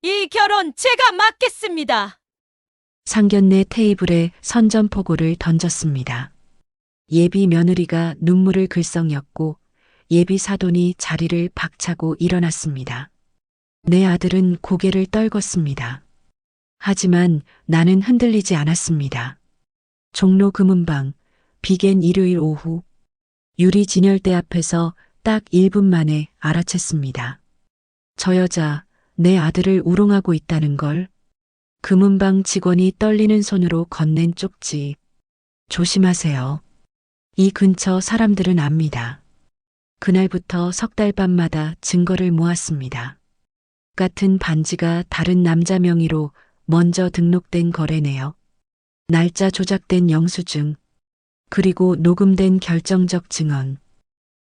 이 결혼 제가 막겠습니다. 상견례 테이블에 선전포고를 던졌습니다. 예비 며느리가 눈물을 글썽였고 예비 사돈이 자리를 박차고 일어났습니다. 내 아들은 고개를 떨궜습니다. 하지만 나는 흔들리지 않았습니다. 종로 금은방, 비겐 일요일 오후, 유리 진열대 앞에서 딱 1분 만에 알아챘습니다. 저 여자, 내 아들을 우롱하고 있다는 걸. 금은방 직원이 떨리는 손으로 건넨 쪽지. 조심하세요. 이 근처 사람들은 압니다. 그날부터 석 달 밤마다 증거를 모았습니다. 같은 반지가 다른 남자 명의로 먼저 등록된 거래네요. 날짜 조작된 영수증, 그리고 녹음된 결정적 증언.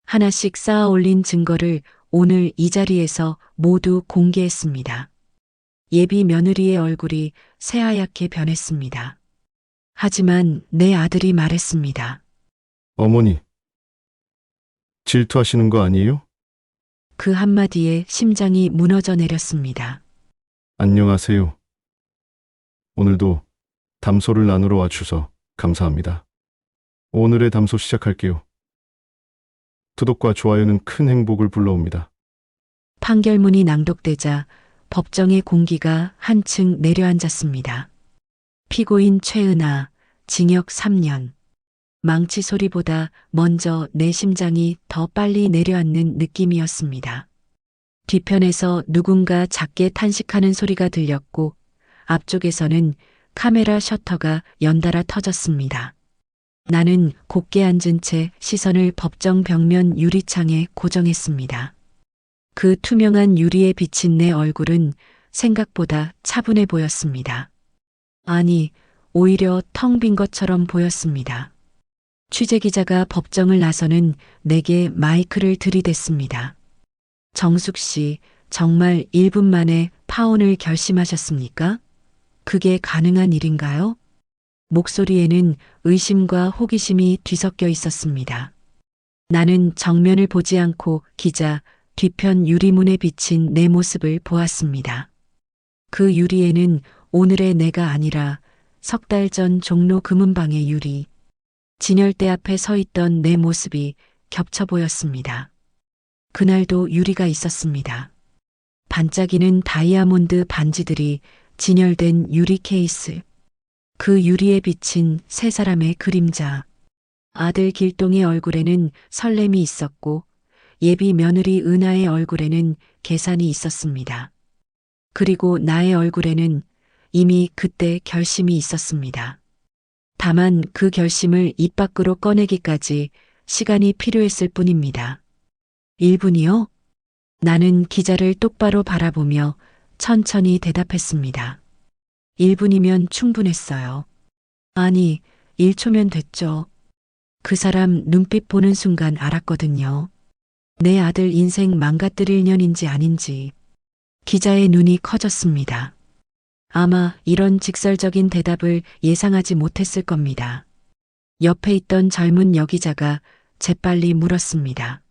하나씩 쌓아 올린 증거를 오늘 이 자리에서 모두 공개했습니다. 예비 며느리의 얼굴이 새하얗게 변했습니다. 하지만 내 아들이 말했습니다. 어머니, 질투하시는 거 아니에요? 그 한마디에 심장이 무너져 내렸습니다. 안녕하세요. 오늘도 담소를 나누러 와주셔서 감사합니다. 오늘의 담소 시작할게요. 구독과 좋아요는 큰 행복을 불러옵니다. 판결문이 낭독되자 법정의 공기가 한층 내려앉았습니다. 피고인 최은아, 징역 3년. 망치 소리보다 먼저 내 심장이 더 빨리 내려앉는 느낌이었습니다. 뒤편에서 누군가 작게 탄식하는 소리가 들렸고 앞쪽에서는 카메라 셔터가 연달아 터졌습니다. 나는 곧게 앉은 채 시선을 법정 벽면 유리창에 고정했습니다. 그 투명한 유리에 비친 내 얼굴은 생각보다 차분해 보였습니다. 아니, 오히려 텅 빈 것처럼 보였습니다. 취재기자가 법정을 나서는 내게 마이크를 들이댔습니다. 정숙 씨, 정말 1분 만에 파혼을 결심하셨습니까? 그게 가능한 일인가요? 목소리에는 의심과 호기심이 뒤섞여 있었습니다. 나는 정면을 보지 않고 기자 뒤편 유리문에 비친 내 모습을 보았습니다. 그 유리에는 오늘의 내가 아니라 석 달 전 종로 금은방의 유리, 진열대 앞에 서 있던 내 모습이 겹쳐 보였습니다. 그날도 유리가 있었습니다. 반짝이는 다이아몬드 반지들이 진열된 유리 케이스. 그 유리에 비친 세 사람의 그림자. 아들 길동의 얼굴에는 설렘이 있었고 예비 며느리 은하의 얼굴에는 계산이 있었습니다. 그리고 나의 얼굴에는 이미 그때 결심이 있었습니다. 다만 그 결심을 입 밖으로 꺼내기까지 시간이 필요했을 뿐입니다. 1분이요? 나는 기자를 똑바로 바라보며 천천히 대답했습니다. 1분이면 충분했어요. 아니, 1초면 됐죠. 그 사람 눈빛 보는 순간 알았거든요. 내 아들 인생 망가뜨릴 년인지 아닌지. 기자의 눈이 커졌습니다. 아마 이런 직설적인 대답을 예상하지 못했을 겁니다. 옆에 있던 젊은 여기자가 재빨리 물었습니다.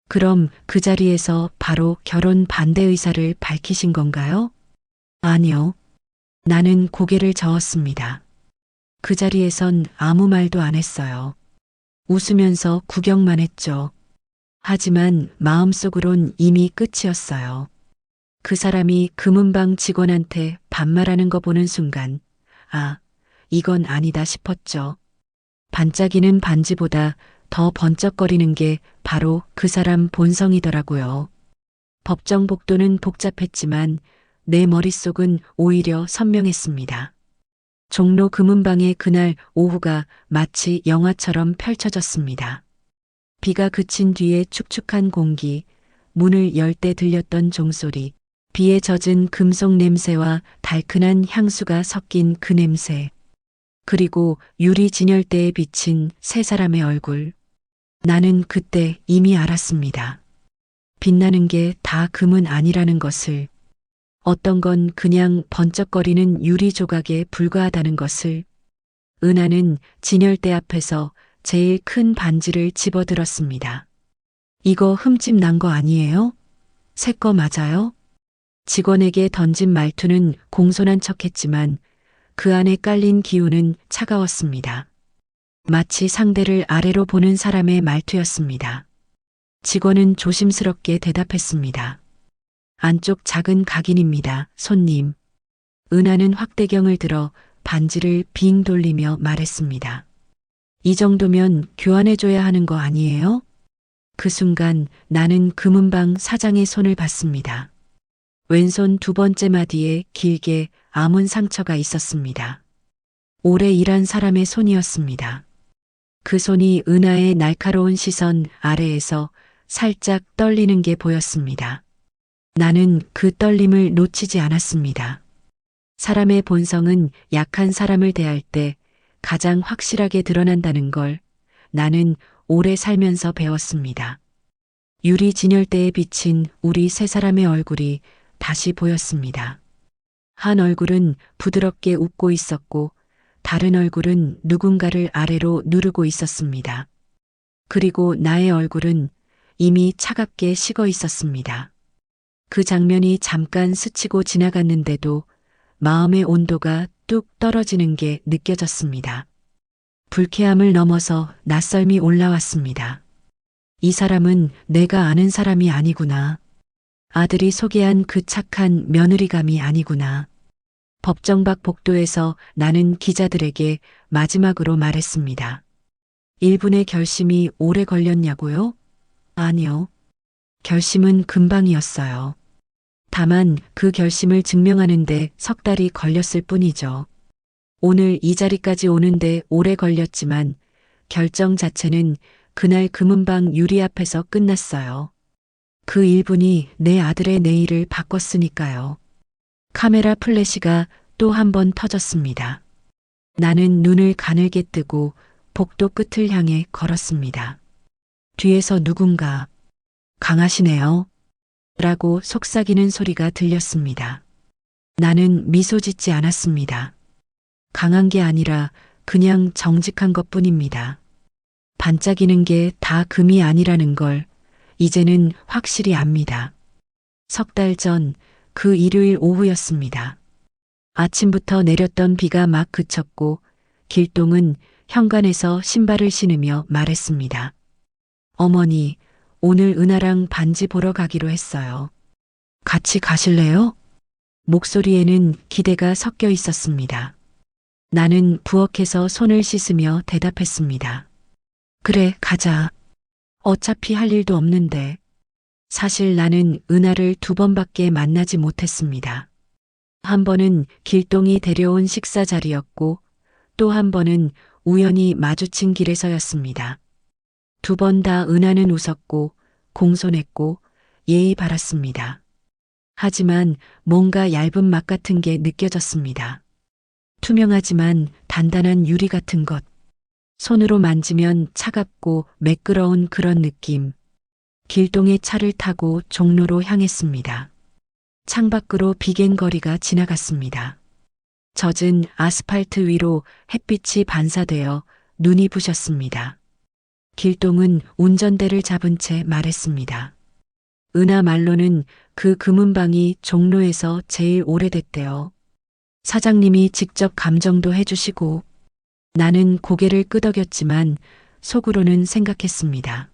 그럼 그 자리에서 바로 결혼 반대 의사를 밝히신 건가요? 아니요. 나는 고개를 저었습니다. 그 자리에선 아무 말도 안 했어요. 웃으면서 구경만 했죠. 하지만 마음속으론 이미 끝이었어요. 그 사람이 금은방 직원한테 반말하는 거 보는 순간, 아, 이건 아니다 싶었죠. 반짝이는 반지보다 더 번쩍거리는 게 바로 그 사람 본성이더라고요. 법정 복도는 복잡했지만 내 머릿속은 오히려 선명했습니다. 종로 금은방의 그날 오후가 마치 영화처럼 펼쳐졌습니다. 비가 그친 뒤에 축축한 공기, 문을 열 때 들렸던 종소리, 비에 젖은 금속 냄새와 달큰한 향수가 섞인 그 냄새, 그리고 유리 진열대에 비친 세 사람의 얼굴. 나는 그때 이미 알았습니다. 빛나는 게 다 금은 아니라는 것을, 어떤 건 그냥 번쩍거리는 유리 조각에 불과하다는 것을. 은하는 진열대 앞에서 제일 큰 반지를 집어들었습니다. 이거 흠집 난 거 아니에요? 새 거 맞아요? 직원에게 던진 말투는 공손한 척했지만 그 안에 깔린 기운은 차가웠습니다. 마치 상대를 아래로 보는 사람의 말투였습니다. 직원은 조심스럽게 대답했습니다. 안쪽 작은 각인입니다, 손님. 은하는 확대경을 들어 반지를 빙 돌리며 말했습니다. 이 정도면 교환해줘야 하는 거 아니에요? 그 순간 나는 금은방 사장의 손을 봤습니다. 왼손 두 번째 마디에 길게 아문 상처가 있었습니다. 오래 일한 사람의 손이었습니다. 그 손이 은하의 날카로운 시선 아래에서 살짝 떨리는 게 보였습니다. 나는 그 떨림을 놓치지 않았습니다. 사람의 본성은 약한 사람을 대할 때 가장 확실하게 드러난다는 걸 나는 오래 살면서 배웠습니다. 유리 진열대에 비친 우리 세 사람의 얼굴이 다시 보였습니다. 한 얼굴은 부드럽게 웃고 있었고 다른 얼굴은 누군가를 아래로 누르고 있었습니다. 그리고 나의 얼굴은 이미 차갑게 식어 있었습니다. 그 장면이 잠깐 스치고 지나갔는데도 마음의 온도가 뚝 떨어지는 게 느껴졌습니다. 불쾌함을 넘어서 낯설미 올라왔습니다. 이 사람은 내가 아는 사람이 아니구나. 아들이 소개한 그 착한 며느리감이 아니구나. 법정 밖 복도에서 나는 기자들에게 마지막으로 말했습니다. 1분의 결심이 오래 걸렸냐고요? 아니요. 결심은 금방이었어요. 다만 그 결심을 증명하는데 석 달이 걸렸을 뿐이죠. 오늘 이 자리까지 오는데 오래 걸렸지만 결정 자체는 그날 금은방 유리 앞에서 끝났어요. 그 1분이 내 아들의 내일을 바꿨으니까요. 카메라 플래시가 또 한 번 터졌습니다. 나는 눈을 가늘게 뜨고 복도 끝을 향해 걸었습니다. 뒤에서 누군가 강하시네요. 라고 속삭이는 소리가 들렸습니다. 나는 미소 짓지 않았습니다. 강한 게 아니라 그냥 정직한 것뿐입니다. 반짝이는 게 다 금이 아니라는 걸 이제는 확실히 압니다. 석 달 전 그 일요일 오후였습니다. 아침부터 내렸던 비가 막 그쳤고 길동은 현관에서 신발을 신으며 말했습니다. 어머니, 오늘 은하랑 반지 보러 가기로 했어요. 같이 가실래요? 목소리에는 기대가 섞여 있었습니다. 나는 부엌에서 손을 씻으며 대답했습니다. 그래, 가자. 어차피 할 일도 없는데. 사실 나는 은하를 2번밖에 만나지 못했습니다. 한 번은 길동이 데려온 식사 자리였고 또 한 번은 우연히 마주친 길에서였습니다. 2번 다 은하는 웃었고 공손했고 예의 바랐습니다. 하지만 뭔가 얇은 맛 같은 게 느껴졌습니다. 투명하지만 단단한 유리 같은 것. 손으로 만지면 차갑고 매끄러운 그런 느낌. 길동의 차를 타고 종로로 향했습니다. 창밖으로 비갱거리가 지나갔습니다. 젖은 아스팔트 위로 햇빛이 반사되어 눈이 부셨습니다. 길동은 운전대를 잡은 채 말했습니다. 은하 말로는 그 금은방이 종로에서 제일 오래됐대요. 사장님이 직접 감정도 해주시고. 나는 고개를 끄덕였지만 속으로는 생각했습니다.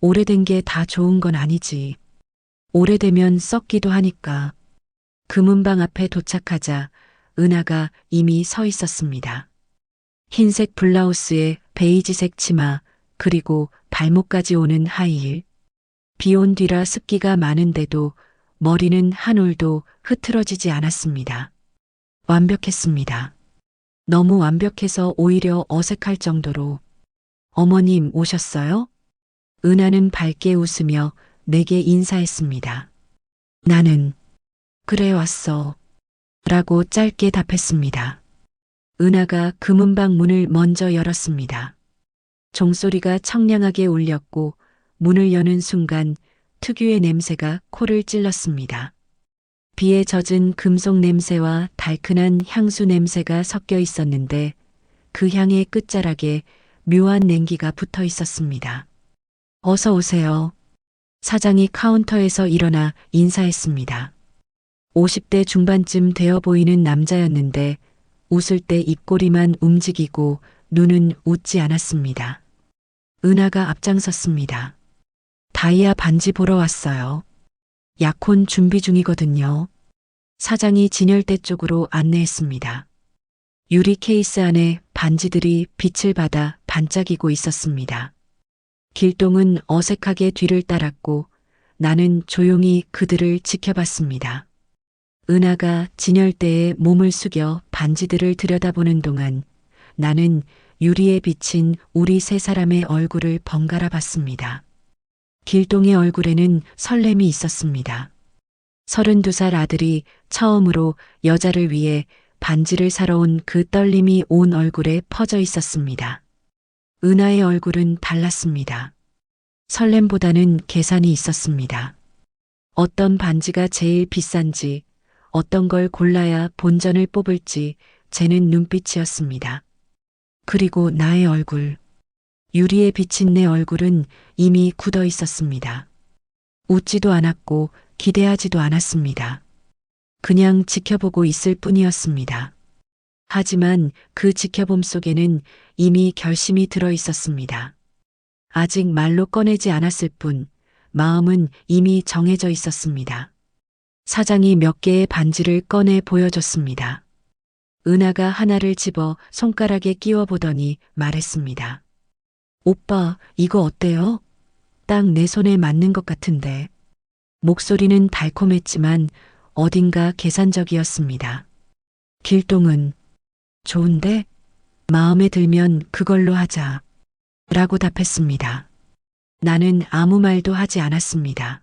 오래된 게 다 좋은 건 아니지. 오래되면 썩기도 하니까. 금은방 앞에 도착하자 은하가 이미 서 있었습니다. 흰색 블라우스에 베이지색 치마 그리고 발목까지 오는 하이힐. 비 온 뒤라 습기가 많은데도 머리는 한 올도 흐트러지지 않았습니다. 완벽했습니다. 너무 완벽해서 오히려 어색할 정도로. 어머님 오셨어요? 은하는 밝게 웃으며 내게 인사했습니다. 나는 그래 왔어. 라고 짧게 답했습니다. 은하가 금은방 문을 먼저 열었습니다. 종소리가 청량하게 울렸고 문을 여는 순간 특유의 냄새가 코를 찔렀습니다. 비에 젖은 금속 냄새와 달큰한 향수 냄새가 섞여 있었는데 그 향의 끝자락에 묘한 냉기가 붙어 있었습니다. 어서 오세요. 사장이 카운터에서 일어나 인사했습니다. 50대 중반쯤 되어 보이는 남자였는데 웃을 때 입꼬리만 움직이고 눈은 웃지 않았습니다. 은하가 앞장섰습니다. 다이아 반지 보러 왔어요. 약혼 준비 중이거든요. 사장이 진열대 쪽으로 안내했습니다. 유리 케이스 안에 반지들이 빛을 받아 반짝이고 있었습니다. 길동은 어색하게 뒤를 따랐고 나는 조용히 그들을 지켜봤습니다. 은하가 진열대에 몸을 숙여 반지들을 들여다보는 동안 나는 유리에 비친 우리 세 사람의 얼굴을 번갈아 봤습니다. 길동의 얼굴에는 설렘이 있었습니다. 32살 아들이 처음으로 여자를 위해 반지를 사러 온 그 떨림이 온 얼굴에 퍼져 있었습니다. 은하의 얼굴은 달랐습니다. 설렘보다는 계산이 있었습니다. 어떤 반지가 제일 비싼지, 어떤 걸 골라야 본전을 뽑을지 재는 눈빛이었습니다. 그리고 나의 얼굴, 유리에 비친 내 얼굴은 이미 굳어 있었습니다. 웃지도 않았고 기대하지도 않았습니다. 그냥 지켜보고 있을 뿐이었습니다. 하지만 그 지켜봄 속에는 이미 결심이 들어 있었습니다. 아직 말로 꺼내지 않았을 뿐 마음은 이미 정해져 있었습니다. 사장이 몇 개의 반지를 꺼내 보여줬습니다. 은하가 하나를 집어 손가락에 끼워 보더니 말했습니다. 오빠, 이거 어때요? 딱 내 손에 맞는 것 같은데. 목소리는 달콤했지만 어딘가 계산적이었습니다. 길동은 좋은데? 마음에 들면 그걸로 하자. 라고 답했습니다. 나는 아무 말도 하지 않았습니다.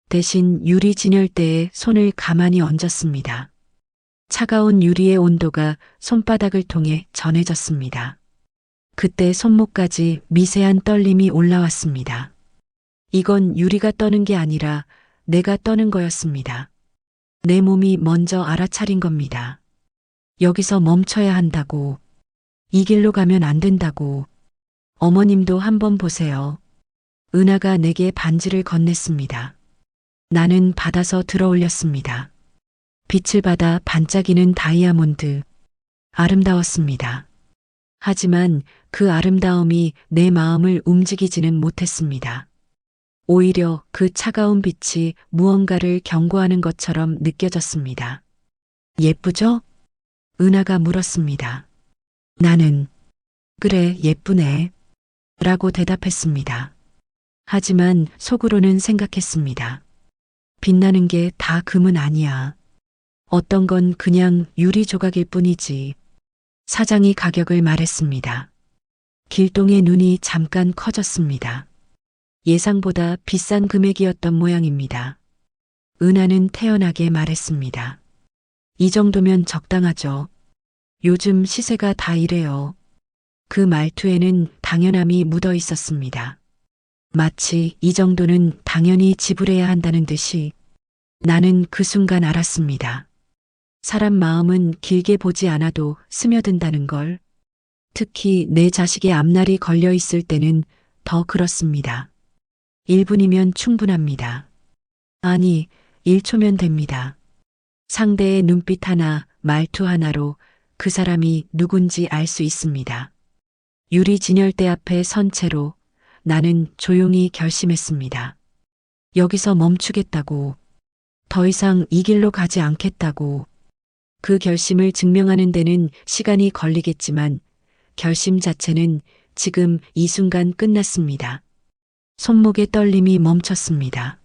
대신 유리 진열대에 손을 가만히 얹었습니다. 차가운 유리의 온도가 손바닥을 통해 전해졌습니다. 그때 손목까지 미세한 떨림이 올라왔습니다. 이건 유리가 떠는 게 아니라 내가 떠는 거였습니다. 내 몸이 먼저 알아차린 겁니다. 여기서 멈춰야 한다고. 이 길로 가면 안 된다고. 어머님도 한번 보세요. 은하가 내게 반지를 건넸습니다. 나는 받아서 들어올렸습니다. 빛을 받아 반짝이는 다이아몬드. 아름다웠습니다. 하지만 그 아름다움이 내 마음을 움직이지는 못했습니다. 오히려 그 차가운 빛이 무언가를 경고하는 것처럼 느껴졌습니다. 예쁘죠? 은하가 물었습니다. 나는 그래, 예쁘네. 라고 대답했습니다. 하지만 속으로는 생각했습니다. 빛나는 게 다 금은 아니야. 어떤 건 그냥 유리 조각일 뿐이지. 사장이 가격을 말했습니다. 길동의 눈이 잠깐 커졌습니다. 예상보다 비싼 금액이었던 모양입니다. 은하는 태연하게 말했습니다. 이 정도면 적당하죠. 요즘 시세가 다 이래요. 그 말투에는 당연함이 묻어 있었습니다. 마치 이 정도는 당연히 지불해야 한다는 듯이. 나는 그 순간 알았습니다. 사람 마음은 길게 보지 않아도 스며든다는 걸. 특히 내 자식의 앞날이 걸려 있을 때는 더 그렇습니다. 1분이면 충분합니다. 아니, 1초면 됩니다. 상대의 눈빛 하나, 말투 하나로 그 사람이 누군지 알 수 있습니다. 유리 진열대 앞에 선 채로 나는 조용히 결심했습니다. 여기서 멈추겠다고. 더 이상 이 길로 가지 않겠다고. 그 결심을 증명하는 데는 시간이 걸리겠지만 결심 자체는 지금 이 순간 끝났습니다. 손목의 떨림이 멈췄습니다.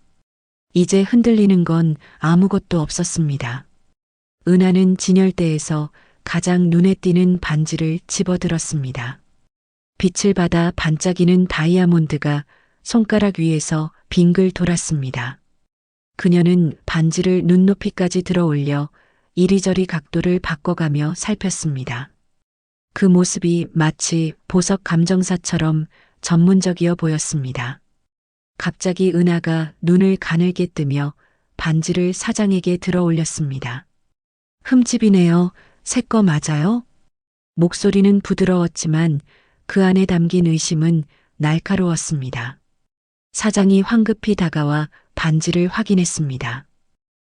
이제 흔들리는 건 아무것도 없었습니다. 은하는 진열대에서 가장 눈에 띄는 반지를 집어들었습니다. 빛을 받아 반짝이는 다이아몬드가 손가락 위에서 빙글 돌았습니다. 그녀는 반지를 눈높이까지 들어 올려 이리저리 각도를 바꿔가며 살폈습니다. 그 모습이 마치 보석 감정사처럼 전문적이어 보였습니다. 갑자기 은하가 눈을 가늘게 뜨며 반지를 사장에게 들어 올렸습니다. 흠집이네요. 새 거 맞아요? 목소리는 부드러웠지만 그 안에 담긴 의심은 날카로웠습니다. 사장이 황급히 다가와 반지를 확인했습니다.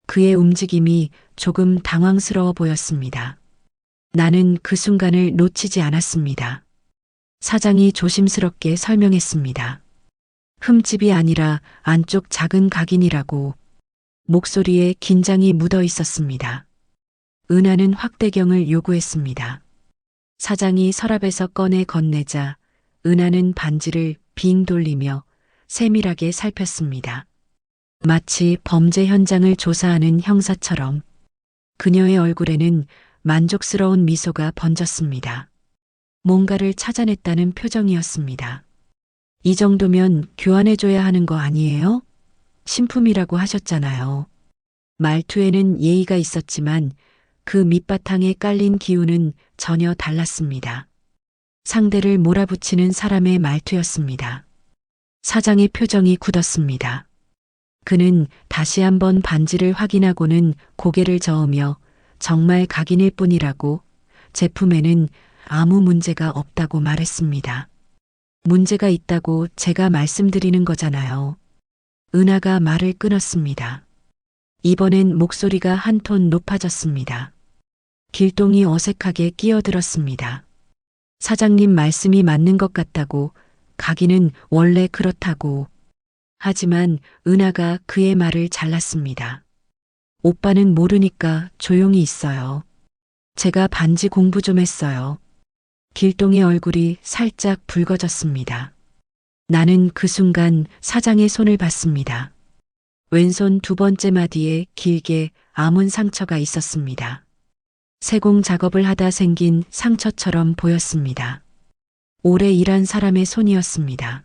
그의 움직임이 조금 당황스러워 보였습니다. 나는 그 순간을 놓치지 않았습니다. 사장이 조심스럽게 설명했습니다. 흠집이 아니라 안쪽 작은 각인이라고. 목소리에 긴장이 묻어 있었습니다. 은하는 확대경을 요구했습니다. 사장이 서랍에서 꺼내 건네자 은하는 반지를 빙 돌리며 세밀하게 살폈습니다. 마치 범죄 현장을 조사하는 형사처럼. 그녀의 얼굴에는 만족스러운 미소가 번졌습니다. 뭔가를 찾아냈다는 표정이었습니다. 이 정도면 교환해줘야 하는 거 아니에요? 신품이라고 하셨잖아요. 말투에는 예의가 있었지만 그 밑바탕에 깔린 기운은 전혀 달랐습니다. 상대를 몰아붙이는 사람의 말투였습니다. 사장의 표정이 굳었습니다. 그는 다시 한번 반지를 확인하고는 고개를 저으며 정말 각인일 뿐이라고, 제품에는 아무 문제가 없다고 말했습니다. 문제가 있다고 제가 말씀드리는 거잖아요. 은하가 말을 끊었습니다. 이번엔 목소리가 한 톤 높아졌습니다. 길동이 어색하게 끼어들었습니다. 사장님 말씀이 맞는 것 같다고, 각인은 원래 그렇다고. 하지만 은하가 그의 말을 잘랐습니다. 오빠는 모르니까 조용히 있어요. 제가 반지 공부 좀 했어요. 길동의 얼굴이 살짝 붉어졌습니다. 나는 그 순간 사장의 손을 봤습니다. 왼손 두 번째 마디에 길게 아문 상처가 있었습니다. 세공 작업을 하다 생긴 상처처럼 보였습니다. 오래 일한 사람의 손이었습니다.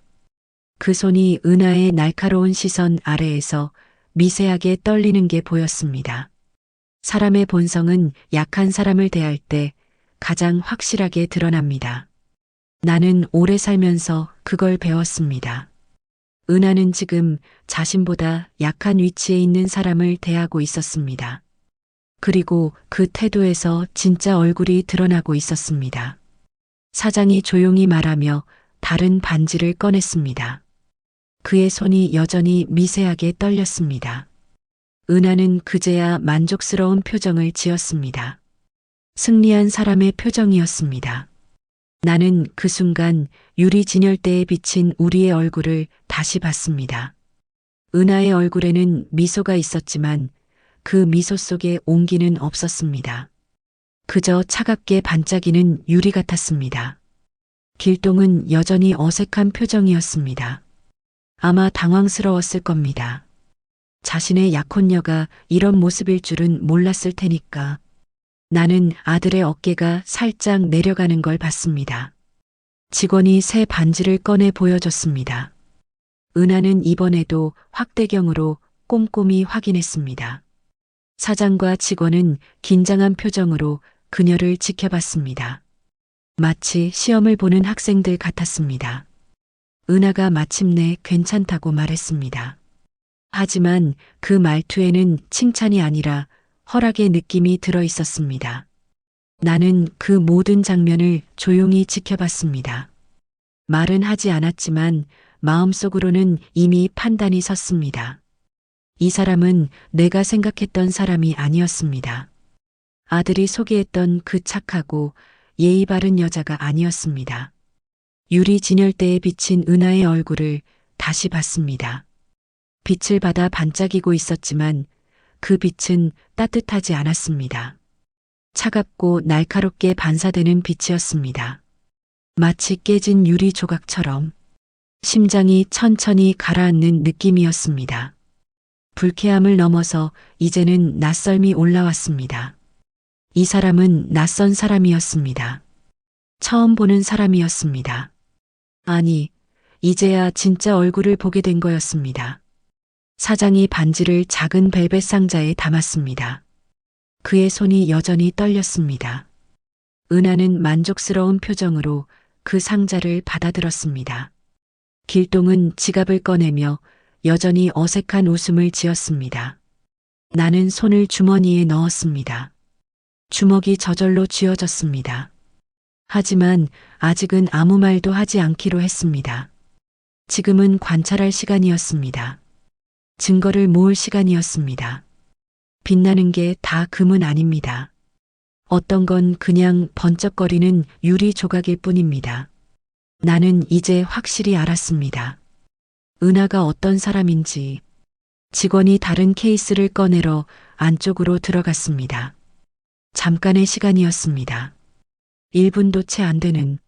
그 손이 은하의 날카로운 시선 아래에서 미세하게 떨리는 게 보였습니다. 사람의 본성은 약한 사람을 대할 때 가장 확실하게 드러납니다. 나는 오래 살면서 그걸 배웠습니다. 은하는 지금 자신보다 약한 위치에 있는 사람을 대하고 있었습니다. 그리고 그 태도에서 진짜 얼굴이 드러나고 있었습니다. 사장이 조용히 말하며 다른 반지를 꺼냈습니다. 그의 손이 여전히 미세하게 떨렸습니다. 은하는 그제야 만족스러운 표정을 지었습니다. 승리한 사람의 표정이었습니다. 나는 그 순간 유리 진열대에 비친 우리의 얼굴을 다시 봤습니다. 은하의 얼굴에는 미소가 있었지만 그 미소 속에 온기는 없었습니다. 그저 차갑게 반짝이는 유리 같았습니다. 길동은 여전히 어색한 표정이었습니다. 아마 당황스러웠을 겁니다. 자신의 약혼녀가 이런 모습일 줄은 몰랐을 테니까. 나는 아들의 어깨가 살짝 내려가는 걸 봤습니다. 직원이 새 반지를 꺼내 보여줬습니다. 은하는 이번에도 확대경으로 꼼꼼히 확인했습니다. 사장과 직원은 긴장한 표정으로 그녀를 지켜봤습니다. 마치 시험을 보는 학생들 같았습니다. 은하가 마침내 괜찮다고 말했습니다. 하지만 그 말투에는 칭찬이 아니라 허락의 느낌이 들어 있었습니다. 나는 그 모든 장면을 조용히 지켜봤습니다. 말은 하지 않았지만 마음속으로는 이미 판단이 섰습니다. 이 사람은 내가 생각했던 사람이 아니었습니다. 아들이 소개했던 그 착하고 예의 바른 여자가 아니었습니다. 유리 진열대에 비친 은하의 얼굴을 다시 봤습니다. 빛을 받아 반짝이고 있었지만 그 빛은 따뜻하지 않았습니다. 차갑고 날카롭게 반사되는 빛이었습니다. 마치 깨진 유리 조각처럼 심장이 천천히 가라앉는 느낌이었습니다. 불쾌함을 넘어서 이제는 낯설미 올라왔습니다. 이 사람은 낯선 사람이었습니다. 처음 보는 사람이었습니다. 아니, 이제야 진짜 얼굴을 보게 된 거였습니다. 사장이 반지를 작은 벨벳 상자에 담았습니다. 그의 손이 여전히 떨렸습니다. 은하는 만족스러운 표정으로 그 상자를 받아들었습니다. 길동은 지갑을 꺼내며 여전히 어색한 웃음을 지었습니다. 나는 손을 주머니에 넣었습니다. 주먹이 저절로 쥐어졌습니다. 하지만 아직은 아무 말도 하지 않기로 했습니다. 지금은 관찰할 시간이었습니다. 증거를 모을 시간이었습니다. 빛나는 게 다 금은 아닙니다. 어떤 건 그냥 번쩍거리는 유리 조각일 뿐입니다. 나는 이제 확실히 알았습니다. 은하가 어떤 사람인지. 직원이 다른 케이스를 꺼내러 안쪽으로 들어갔습니다. 잠깐의 시간이었습니다. 1분도 채 안 되는.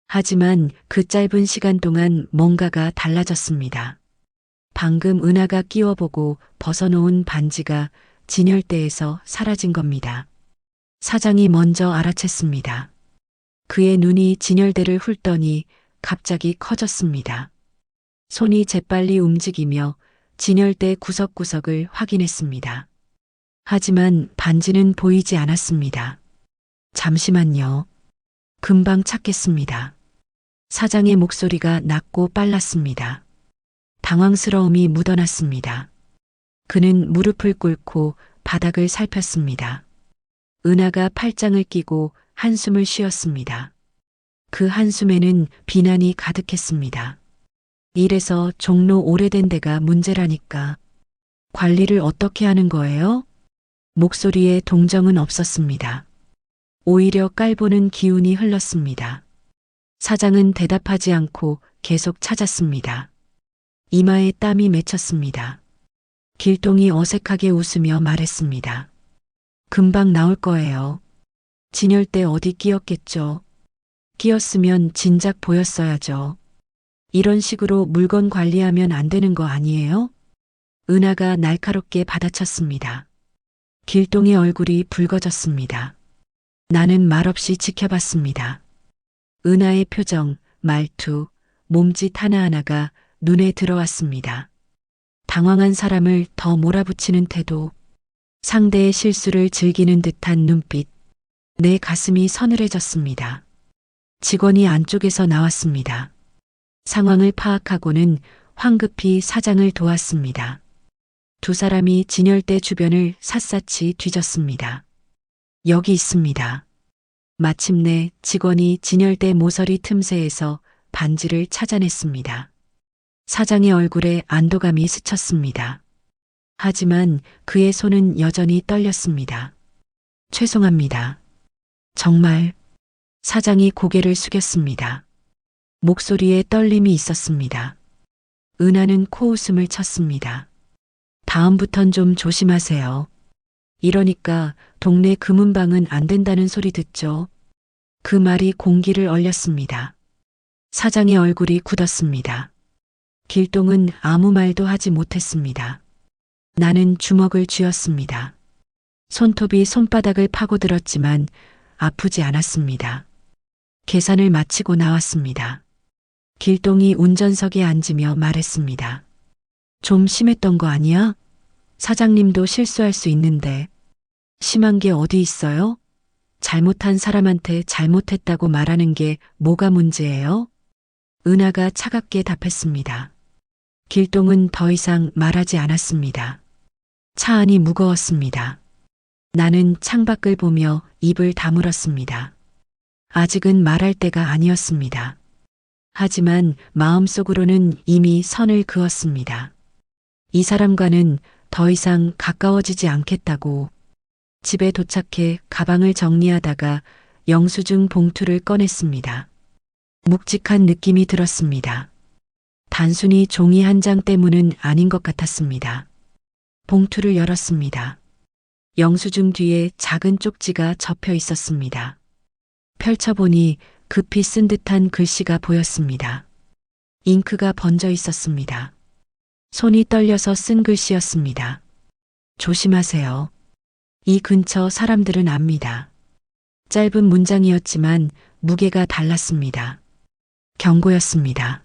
하지만 그 짧은 시간 동안 뭔가가 달라졌습니다. 방금 은하가 끼워보고 벗어놓은 반지가 진열대에서 사라진 겁니다. 사장이 먼저 알아챘습니다. 그의 눈이 진열대를 훑더니 갑자기 커졌습니다. 손이 재빨리 움직이며 진열대 구석구석을 확인했습니다. 하지만 반지는 보이지 않았습니다. 잠시만요. 금방 찾겠습니다. 사장의 목소리가 낮고 빨랐습니다. 당황스러움이 묻어났습니다. 그는 무릎을 꿇고 바닥을 살폈습니다. 은하가 팔짱을 끼고 한숨을 쉬었습니다. 그 한숨에는 비난이 가득했습니다. 이래서 종로 오래된 데가 문제라니까. 관리를 어떻게 하는 거예요? 목소리에 동정은 없었습니다. 오히려 깔보는 기운이 흘렀습니다. 사장은 대답하지 않고 계속 찾았습니다. 이마에 땀이 맺혔습니다. 길동이 어색하게 웃으며 말했습니다. 금방 나올 거예요. 진열대 어디 끼었겠죠? 끼었으면 진작 보였어야죠. 이런 식으로 물건 관리하면 안 되는 거 아니에요? 은하가 날카롭게 받아쳤습니다. 길동의 얼굴이 붉어졌습니다. 나는 말없이 지켜봤습니다. 은하의 표정, 말투, 몸짓 하나하나가 눈에 들어왔습니다. 당황한 사람을 더 몰아붙이는 태도, 상대의 실수를 즐기는 듯한 눈빛, 내 가슴이 서늘해졌습니다. 직원이 안쪽에서 나왔습니다. 상황을 파악하고는 황급히 사장을 도왔습니다. 두 사람이 진열대 주변을 샅샅이 뒤졌습니다. 여기 있습니다. 마침내 직원이 진열대 모서리 틈새에서 반지를 찾아냈습니다. 사장의 얼굴에 안도감이 스쳤습니다. 하지만 그의 손은 여전히 떨렸습니다. 죄송합니다. 정말. 사장이 고개를 숙였습니다. 목소리에 떨림이 있었습니다. 은하는 코웃음을 쳤습니다. 다음부턴 좀 조심하세요. 이러니까 동네 금은방은 안 된다는 소리 듣죠. 그 말이 공기를 얼렸습니다. 사장의 얼굴이 굳었습니다. 길동은 아무 말도 하지 못했습니다. 나는 주먹을 쥐었습니다. 손톱이 손바닥을 파고들었지만 아프지 않았습니다. 계산을 마치고 나왔습니다. 길동이 운전석에 앉으며 말했습니다. 좀 심했던 거 아니야? 사장님도 실수할 수 있는데. 심한 게 어디 있어요? 잘못한 사람한테 잘못했다고 말하는 게 뭐가 문제예요? 은하가 차갑게 답했습니다. 길동은 더 이상 말하지 않았습니다. 차 안이 무거웠습니다. 나는 창밖을 보며 입을 다물었습니다. 아직은 말할 때가 아니었습니다. 하지만 마음속으로는 이미 선을 그었습니다. 이 사람과는 더 이상 가까워지지 않겠다고. 집에 도착해 가방을 정리하다가 영수증 봉투를 꺼냈습니다. 묵직한 느낌이 들었습니다. 단순히 종이 한 장 때문은 아닌 것 같았습니다. 봉투를 열었습니다. 영수증 뒤에 작은 쪽지가 접혀 있었습니다. 펼쳐보니 급히 쓴 듯한 글씨가 보였습니다. 잉크가 번져 있었습니다. 손이 떨려서 쓴 글씨였습니다. 조심하세요. 이 근처 사람들은 압니다. 짧은 문장이었지만 무게가 달랐습니다. 경고였습니다.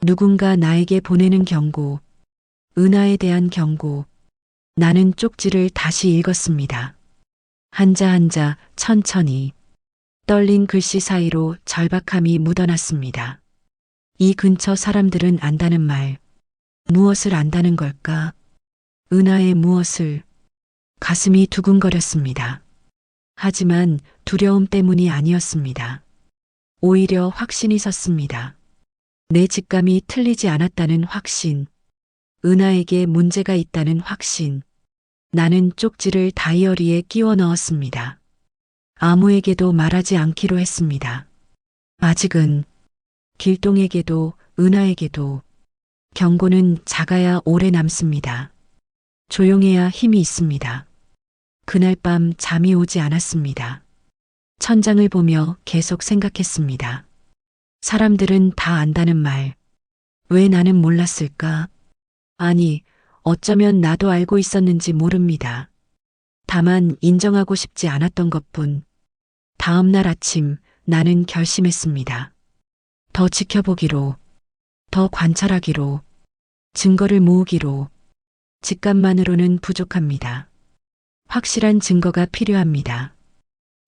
누군가 나에게 보내는 경고, 은하에 대한 경고. 나는 쪽지를 다시 읽었습니다. 한자 한자 천천히. 떨린 글씨 사이로 절박함이 묻어났습니다. 이 근처 사람들은 안다는 말. 무엇을 안다는 걸까? 은하의 무엇을? 가슴이 두근거렸습니다. 하지만 두려움 때문이 아니었습니다. 오히려 확신이 섰습니다. 내 직감이 틀리지 않았다는 확신. 은하에게 문제가 있다는 확신. 나는 쪽지를 다이어리에 끼워 넣었습니다. 아무에게도 말하지 않기로 했습니다. 아직은 길동에게도 은하에게도 경고는 작아야 오래 남습니다. 조용해야 힘이 있습니다. 그날 밤 잠이 오지 않았습니다. 천장을 보며 계속 생각했습니다. 사람들은 다 안다는 말. 왜 나는 몰랐을까? 아니, 어쩌면 나도 알고 있었는지 모릅니다. 다만 인정하고 싶지 않았던 것뿐. 다음 날 아침 나는 결심했습니다. 더 지켜보기로, 더 관찰하기로, 증거를 모으기로. 직감만으로는 부족합니다. 확실한 증거가 필요합니다.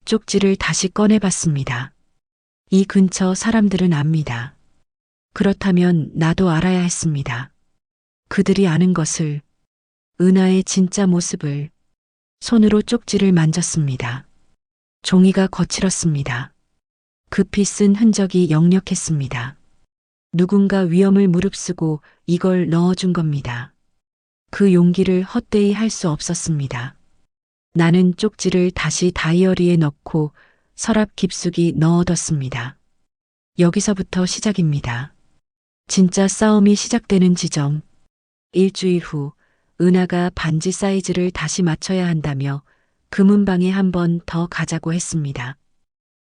쪽지를 다시 꺼내봤습니다. 이 근처 사람들은 압니다. 그렇다면 나도 알아야 했습니다. 그들이 아는 것을, 은하의 진짜 모습을. 손으로 쪽지를 만졌습니다. 종이가 거칠었습니다. 급히 쓴 흔적이 역력했습니다. 누군가 위험을 무릅쓰고 이걸 넣어준 겁니다. 그 용기를 헛되이 할 수 없었습니다. 나는 쪽지를 다시 다이어리에 넣고 서랍 깊숙이 넣어뒀습니다. 여기서부터 시작입니다. 진짜 싸움이 시작되는 지점. 일주일 후 은하가 반지 사이즈를 다시 맞춰야 한다며 금은방에 한 번 더 가자고 했습니다.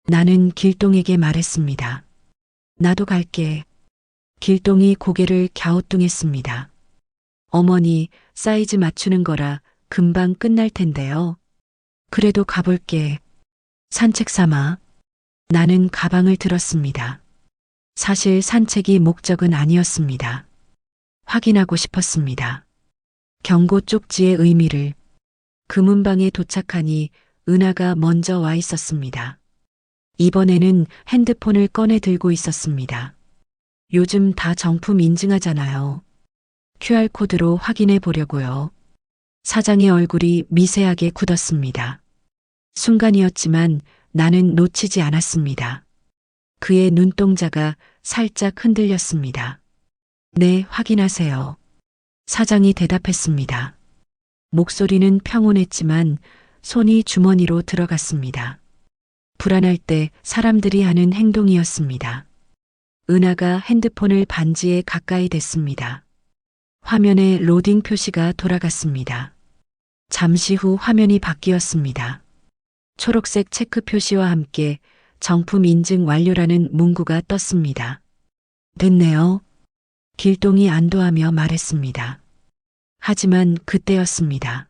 나는 길동에게 말했습니다. 나도 갈게. 길동이 고개를 갸우뚱했습니다. 어머니, 사이즈 맞추는 거라 금방 끝날 텐데요. 그래도 가볼게. 산책 삼아. 나는 가방을 들었습니다. 사실 산책이 목적은 아니었습니다. 확인하고 싶었습니다. 경고 쪽지의 의미를. 금은방에 도착하니 은하가 먼저 와 있었습니다. 이번에는 핸드폰을 꺼내 들고 있었습니다. 요즘 다 정품 인증하잖아요. QR코드로 확인해 보려고요. 사장의 얼굴이 미세하게 굳었습니다. 순간이었지만 나는 놓치지 않았습니다. 그의 눈동자가 살짝 흔들렸습니다. 네, 확인하세요. 사장이 대답했습니다. 목소리는 평온했지만 손이 주머니로 들어갔습니다. 불안할 때 사람들이 하는 행동이었습니다. 은하가 핸드폰을 반지에 가까이 댔습니다. 화면에 로딩 표시가 돌아갔습니다. 잠시 후 화면이 바뀌었습니다. 초록색 체크 표시와 함께 정품 인증 완료라는 문구가 떴습니다. 됐네요. 길동이 안도하며 말했습니다. 하지만 그때였습니다.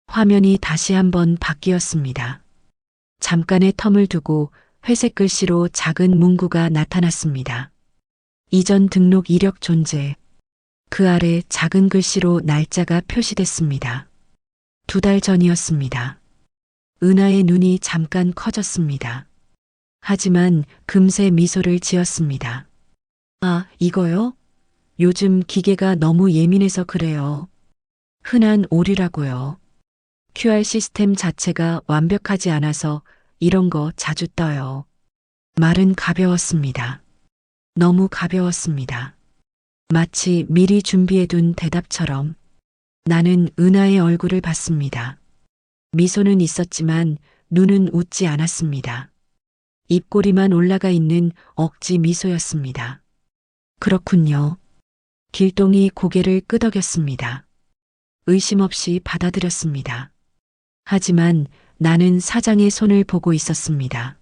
화면이 다시 한번 바뀌었습니다. 잠깐의 텀을 두고 회색 글씨로 작은 문구가 나타났습니다. 이전 등록 이력 존재. 그 아래 작은 글씨로 날짜가 표시됐습니다. 2달 전이었습니다. 은하의 눈이 잠깐 커졌습니다. 하지만 금세 미소를 지었습니다. 아, 이거요? 요즘 기계가 너무 예민해서 그래요. 흔한 오류라고요. QR 시스템 자체가 완벽하지 않아서 이런 거 자주 떠요. 말은 가벼웠습니다. 너무 가벼웠습니다. 마치 미리 준비해둔 대답처럼. 나는 은하의 얼굴을 봤습니다. 미소는 있었지만 눈은 웃지 않았습니다. 입꼬리만 올라가 있는 억지 미소였습니다. 그렇군요. 길동이 고개를 끄덕였습니다. 의심 없이 받아들였습니다. 하지만 나는 사장의 손을 보고 있었습니다.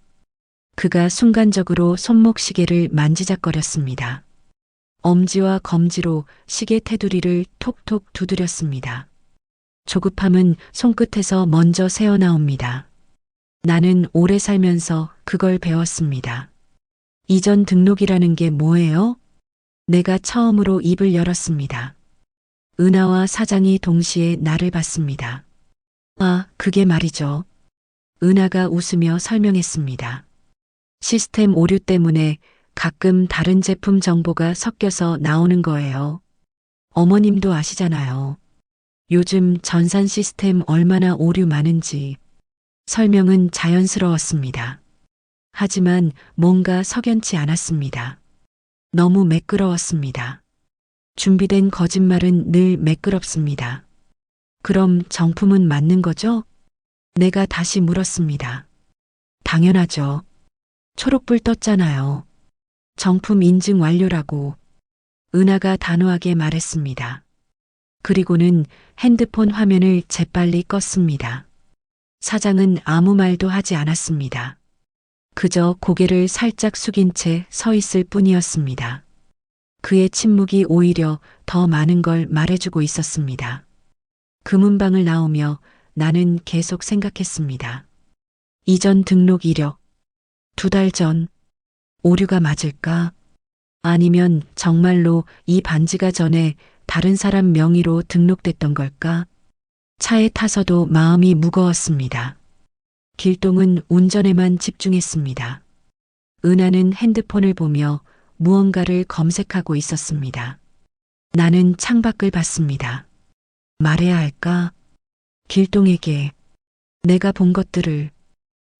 그가 순간적으로 손목시계를 만지작거렸습니다. 엄지와 검지로 시계 테두리를 톡톡 두드렸습니다. 조급함은 손끝에서 먼저 새어나옵니다. 나는 오래 살면서 그걸 배웠습니다. 이전 등록이라는 게 뭐예요? 내가 처음으로 입을 열었습니다. 은하와 사장이 동시에 나를 봤습니다. 아, 그게 말이죠. 은하가 웃으며 설명했습니다. 시스템 오류 때문에 가끔 다른 제품 정보가 섞여서 나오는 거예요. 어머님도 아시잖아요. 요즘 전산 시스템 얼마나 오류 많은지. 설명은 자연스러웠습니다. 하지만 뭔가 석연치 않았습니다. 너무 매끄러웠습니다. 준비된 거짓말은 늘 매끄럽습니다. 그럼 정품은 맞는 거죠? 내가 다시 물었습니다. 당연하죠. 초록불 떴잖아요. 정품 인증 완료라고 은하가 단호하게 말했습니다. 그리고는 핸드폰 화면을 재빨리 껐습니다. 사장은 아무 말도 하지 않았습니다. 그저 고개를 살짝 숙인 채 서 있을 뿐이었습니다. 그의 침묵이 오히려 더 많은 걸 말해주고 있었습니다. 금은방을 나오며 나는 계속 생각했습니다. 이전 등록 이력, 2달 전, 오류가 맞을까? 아니면 정말로 이 반지가 전에 다른 사람 명의로 등록됐던 걸까? 차에 타서도 마음이 무거웠습니다. 길동은 운전에만 집중했습니다. 은하는 핸드폰을 보며 무언가를 검색하고 있었습니다. 나는 창밖을 봤습니다. 말해야 할까? 길동에게 내가 본 것들을,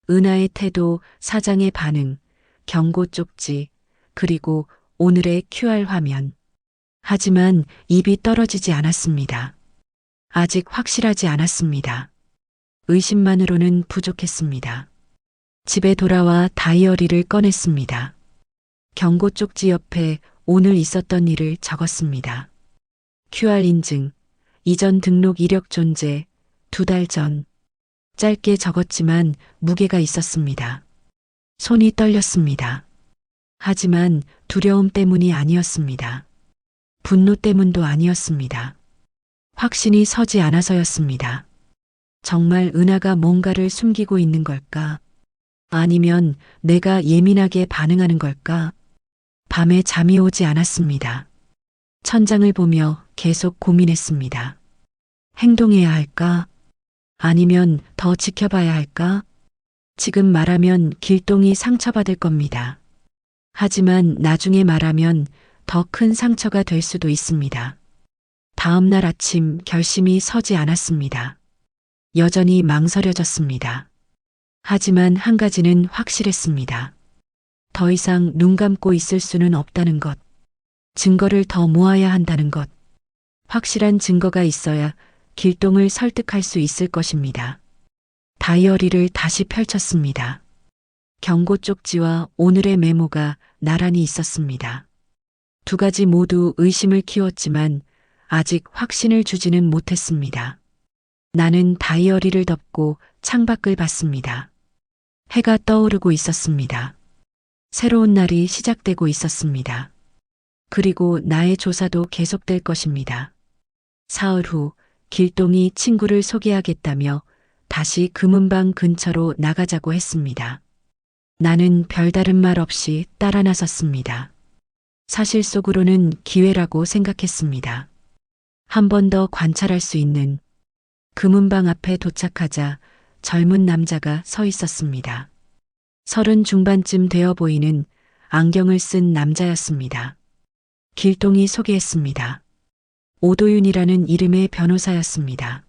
은하의 태도, 사장의 반응, 경고 쪽지, 그리고 오늘의 QR 화면. 하지만 입이 떨어지지 않았습니다. 아직 확실하지 않았습니다. 의심만으로는 부족했습니다. 집에 돌아와 다이어리를 꺼냈습니다. 경고 쪽지 옆에 오늘 있었던 일을 적었습니다. QR 인증, 이전 등록 이력 존재, 2달 전. 짧게 적었지만 무게가 있었습니다. 손이 떨렸습니다. 하지만 두려움 때문이 아니었습니다. 분노 때문도 아니었습니다. 확신이 서지 않아서였습니다. 정말 은하가 뭔가를 숨기고 있는 걸까? 아니면 내가 예민하게 반응하는 걸까? 밤에 잠이 오지 않았습니다. 천장을 보며 계속 고민했습니다. 행동해야 할까? 아니면 더 지켜봐야 할까? 지금 말하면 길동이 상처받을 겁니다. 하지만 나중에 말하면 더 큰 상처가 될 수도 있습니다. 다음 날 아침 결심이 서지 않았습니다. 여전히 망설여졌습니다. 하지만 한 가지는 확실했습니다. 더 이상 눈 감고 있을 수는 없다는 것. 증거를 더 모아야 한다는 것. 확실한 증거가 있어야 길동을 설득할 수 있을 것입니다. 다이어리를 다시 펼쳤습니다. 경고 쪽지와 오늘의 메모가 나란히 있었습니다. 2가지 모두 의심을 키웠지만 아직 확신을 주지는 못했습니다. 나는 다이어리를 덮고 창밖을 봤습니다. 해가 떠오르고 있었습니다. 새로운 날이 시작되고 있었습니다. 그리고 나의 조사도 계속될 것입니다. 사흘 후 길동이 친구를 소개하겠다며 다시 금은방 근처로 나가자고 했습니다. 나는 별다른 말 없이 따라 나섰습니다. 사실 속으로는 기회라고 생각했습니다. 한 번 더 관찰할 수 있는. 금은방 앞에 도착하자 젊은 남자가 서 있었습니다. 30 중반쯤 되어 보이는 안경을 쓴 남자였습니다. 길동이 소개했습니다. 오도윤이라는 이름의 변호사였습니다.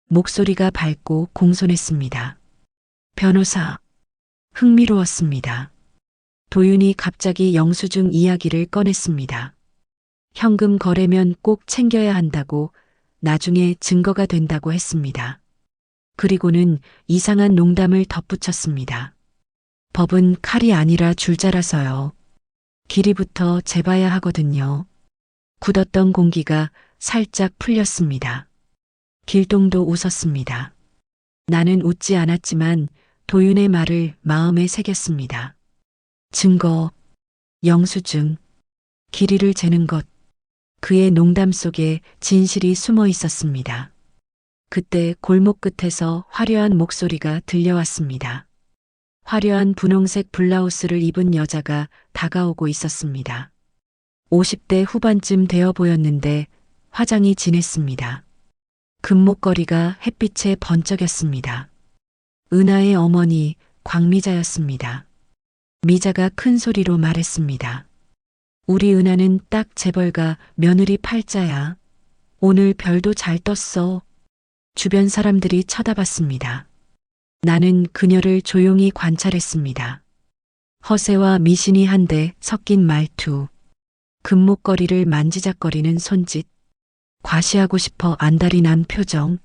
목소리가 밝고 공손했습니다. 변호사. 흥미로웠습니다. 도윤이 갑자기 영수증 이야기를 꺼냈습니다. 현금 거래면 꼭 챙겨야 한다고, 나중에 증거가 된다고 했습니다. 그리고는 이상한 농담을 덧붙였습니다. 법은 칼이 아니라 줄자라서요. 길이부터 재봐야 하거든요. 굳었던 공기가 살짝 풀렸습니다. 길동도 웃었습니다. 나는 웃지 않았지만 도윤의 말을 마음에 새겼습니다. 증거, 영수증, 길이를 재는 것. 그의 농담 속에 진실이 숨어 있었습니다. 그때 골목 끝에서 화려한 목소리가 들려왔습니다. 화려한 분홍색 블라우스를 입은 여자가 다가오고 있었습니다. 50대 후반쯤 되어 보였는데 화장이 진했습니다. 금목걸이가 햇빛에 번쩍였습니다. 은하의 어머니 광미자였습니다. 미자가 큰 소리로 말했습니다. 우리 은하는 딱 재벌가 며느리 팔자야. 오늘 별도 잘 떴어. 주변 사람들이 쳐다봤습니다. 나는 그녀를 조용히 관찰했습니다. 허세와 미신이 한데 섞인 말투. 금목걸이를 만지작거리는 손짓. 과시하고 싶어 안달이 난 표정.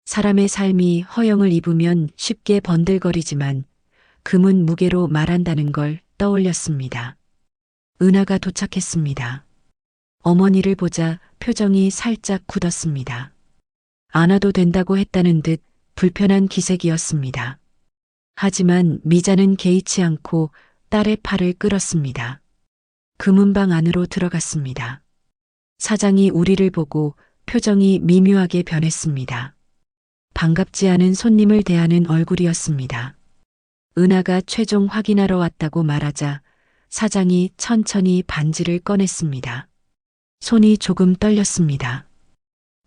사람의 삶이 허영을 입으면 쉽게 번들거리지만 금은 무게로 말한다는 걸 떠올렸습니다. 은하가 도착했습니다. 어머니를 보자 표정이 살짝 굳었습니다. 안 와도 된다고 했다는 듯 불편한 기색이었습니다. 하지만 미자는 개의치 않고 딸의 팔을 끌었습니다. 금은방 안으로 들어갔습니다. 사장이 우리를 보고 표정이 미묘하게 변했습니다. 반갑지 않은 손님을 대하는 얼굴이었습니다. 은하가 최종 확인하러 왔다고 말하자 사장이 천천히 반지를 꺼냈습니다. 손이 조금 떨렸습니다.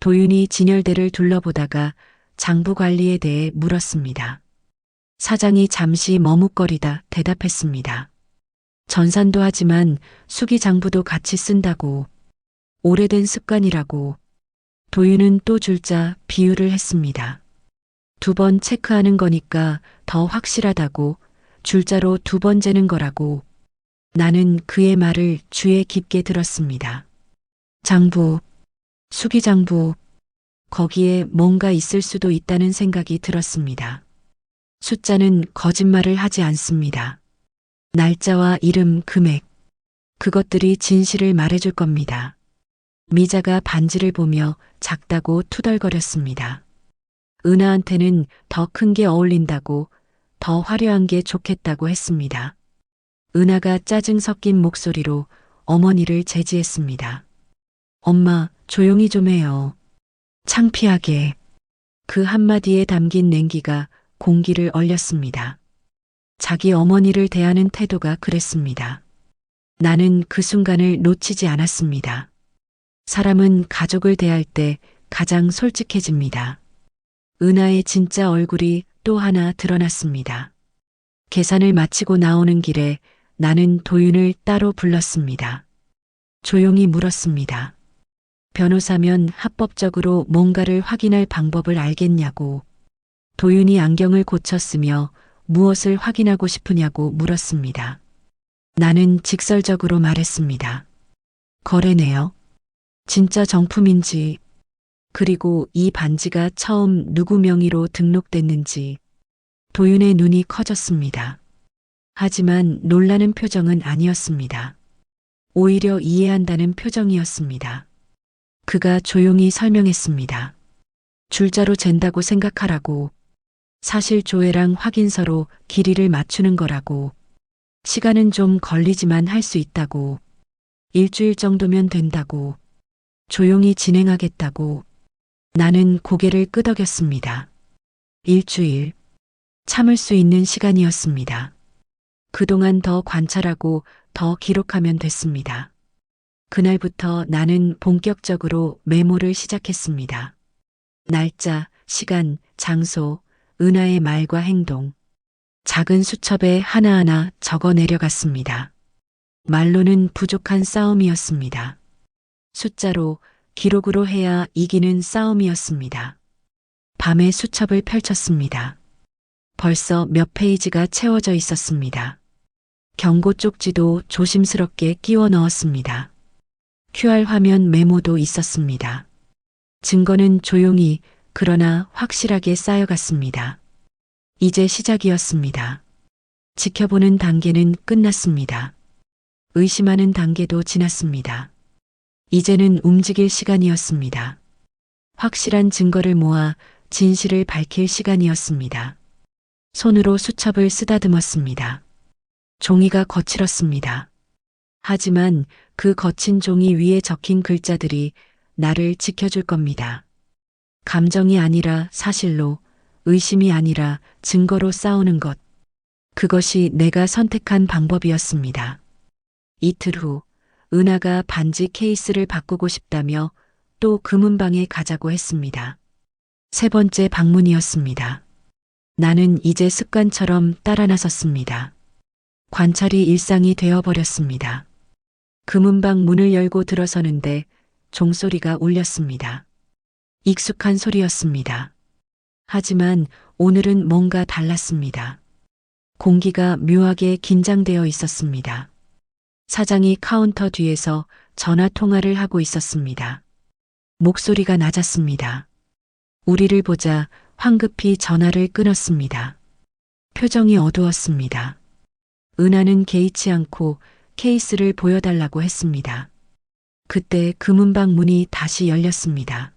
도윤이 진열대를 둘러보다가 장부 관리에 대해 물었습니다. 사장이 잠시 머뭇거리다 대답했습니다. 전산도 하지만 수기 장부도 같이 쓴다고. 오래된 습관이라고. 도윤은 또 줄자 비유를 했습니다. 2번 체크하는 거니까 더 확실하다고. 줄자로 2번 재는 거라고. 나는 그의 말을 귀에 깊게 들었습니다. 장부, 수기 장부, 거기에 뭔가 있을 수도 있다는 생각이 들었습니다. 숫자는 거짓말을 하지 않습니다. 날짜와 이름, 금액, 그것들이 진실을 말해줄 겁니다. 미자가 반지를 보며 작다고 투덜거렸습니다. 은하한테는 더 큰 게 어울린다고, 더 화려한 게 좋겠다고 했습니다. 은하가 짜증 섞인 목소리로 어머니를 제지했습니다. 엄마, 조용히 좀 해요. 창피하게. 그 한마디에 담긴 냉기가 공기를 얼렸습니다. 자기 어머니를 대하는 태도가 그랬습니다. 나는 그 순간을 놓치지 않았습니다. 사람은 가족을 대할 때 가장 솔직해집니다. 은하의 진짜 얼굴이 또 하나 드러났습니다. 계산을 마치고 나오는 길에 나는 도윤을 따로 불렀습니다. 조용히 물었습니다. 변호사면 합법적으로 뭔가를 확인할 방법을 알겠냐고. 도윤이 안경을 고쳤으며 무엇을 확인하고 싶으냐고 물었습니다. 나는 직설적으로 말했습니다. 거래네요. 진짜 정품인지, 그리고 이 반지가 처음 누구 명의로 등록됐는지. 도윤의 눈이 커졌습니다. 하지만 놀라는 표정은 아니었습니다. 오히려 이해한다는 표정이었습니다. 그가 조용히 설명했습니다. 줄자로 잰다고 생각하라고. 사실 조회랑 확인서로 길이를 맞추는 거라고. 시간은 좀 걸리지만 할 수 있다고. 일주일 정도면 된다고. 조용히 진행하겠다고. 나는 고개를 끄덕였습니다. 일주일. 참을 수 있는 시간이었습니다. 그동안 더 관찰하고 더 기록하면 됐습니다. 그날부터 나는 본격적으로 메모를 시작했습니다. 날짜, 시간, 장소, 은하의 말과 행동. 작은 수첩에 하나하나 적어 내려갔습니다. 말로는 부족한 싸움이었습니다. 숫자로, 기록으로 해야 이기는 싸움이었습니다. 밤에 수첩을 펼쳤습니다. 벌써 몇 페이지가 채워져 있었습니다. 경고 쪽지도 조심스럽게 끼워 넣었습니다. QR 화면 메모도 있었습니다. 증거는 조용히 그러나 확실하게 쌓여갔습니다. 이제 시작이었습니다. 지켜보는 단계는 끝났습니다. 의심하는 단계도 지났습니다. 이제는 움직일 시간이었습니다. 확실한 증거를 모아 진실을 밝힐 시간이었습니다. 손으로 수첩을 쓰다듬었습니다. 종이가 거칠었습니다. 하지만 그 거친 종이 위에 적힌 글자들이 나를 지켜줄 겁니다. 감정이 아니라 사실로, 의심이 아니라 증거로 싸우는 것. 그것이 내가 선택한 방법이었습니다. 이틀 후, 은하가 반지 케이스를 바꾸고 싶다며 또 금은방에 가자고 했습니다. 3번째 방문이었습니다. 나는 이제 습관처럼 따라 나섰습니다. 관찰이 일상이 되어버렸습니다. 금은방 문을 열고 들어서는데 종소리가 울렸습니다. 익숙한 소리였습니다. 하지만 오늘은 뭔가 달랐습니다. 공기가 묘하게 긴장되어 있었습니다. 사장이 카운터 뒤에서 전화 통화를 하고 있었습니다. 목소리가 낮았습니다. 우리를 보자 황급히 전화를 끊었습니다. 표정이 어두웠습니다. 은하는 개의치 않고 케이스를 보여달라고 했습니다. 그때 금은방 문이 다시 열렸습니다.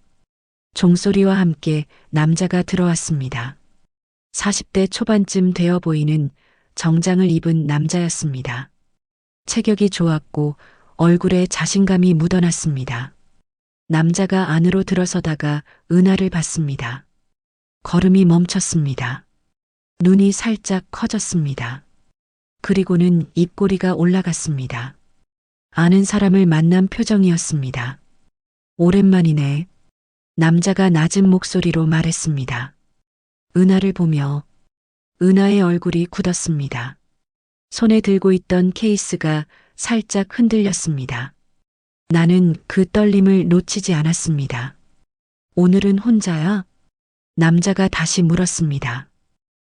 종소리와 함께 남자가 들어왔습니다. 40대 초반쯤 되어 보이는 정장을 입은 남자였습니다. 체격이 좋았고 얼굴에 자신감이 묻어났습니다. 남자가 안으로 들어서다가 은하를 봤습니다. 걸음이 멈췄습니다. 눈이 살짝 커졌습니다. 그리고는 입꼬리가 올라갔습니다. 아는 사람을 만난 표정이었습니다. 오랜만이네. 남자가 낮은 목소리로 말했습니다. 은하를 보며 은하의 얼굴이 굳었습니다. 손에 들고 있던 케이스가 살짝 흔들렸습니다. 나는 그 떨림을 놓치지 않았습니다. 오늘은 혼자야? 남자가 다시 물었습니다.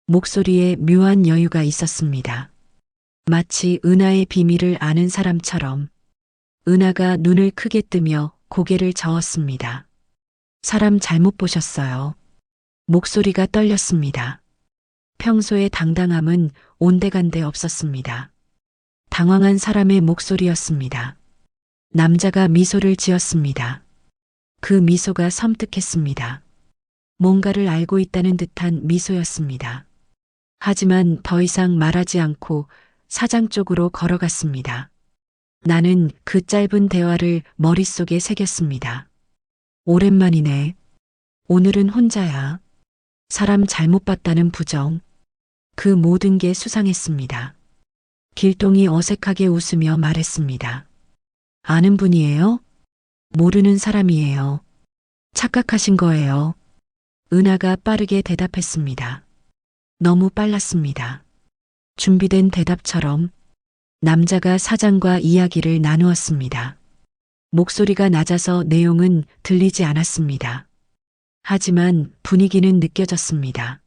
목소리에 묘한 여유가 있었습니다. 마치 은하의 비밀을 아는 사람처럼. 은하가 눈을 크게 뜨며 고개를 저었습니다. 사람 잘못 보셨어요. 목소리가 떨렸습니다. 평소의 당당함은 온데간데 없었습니다. 당황한 사람의 목소리였습니다. 남자가 미소를 지었습니다. 그 미소가 섬뜩했습니다. 뭔가를 알고 있다는 듯한 미소였습니다. 하지만 더 이상 말하지 않고 사장 쪽으로 걸어갔습니다. 나는 그 짧은 대화를 머릿속에 새겼습니다. 오랜만이네. 오늘은 혼자야. 사람 잘못 봤다는 부정. 그 모든 게 수상했습니다. 길동이 어색하게 웃으며 말했습니다. 아는 분이에요? 모르는 사람이에요. 착각하신 거예요. 은하가 빠르게 대답했습니다. 너무 빨랐습니다. 준비된 대답처럼 남자가 사장과 이야기를 나누었습니다. 목소리가 낮아서 내용은 들리지 않았습니다. 하지만 분위기는 느껴졌습니다.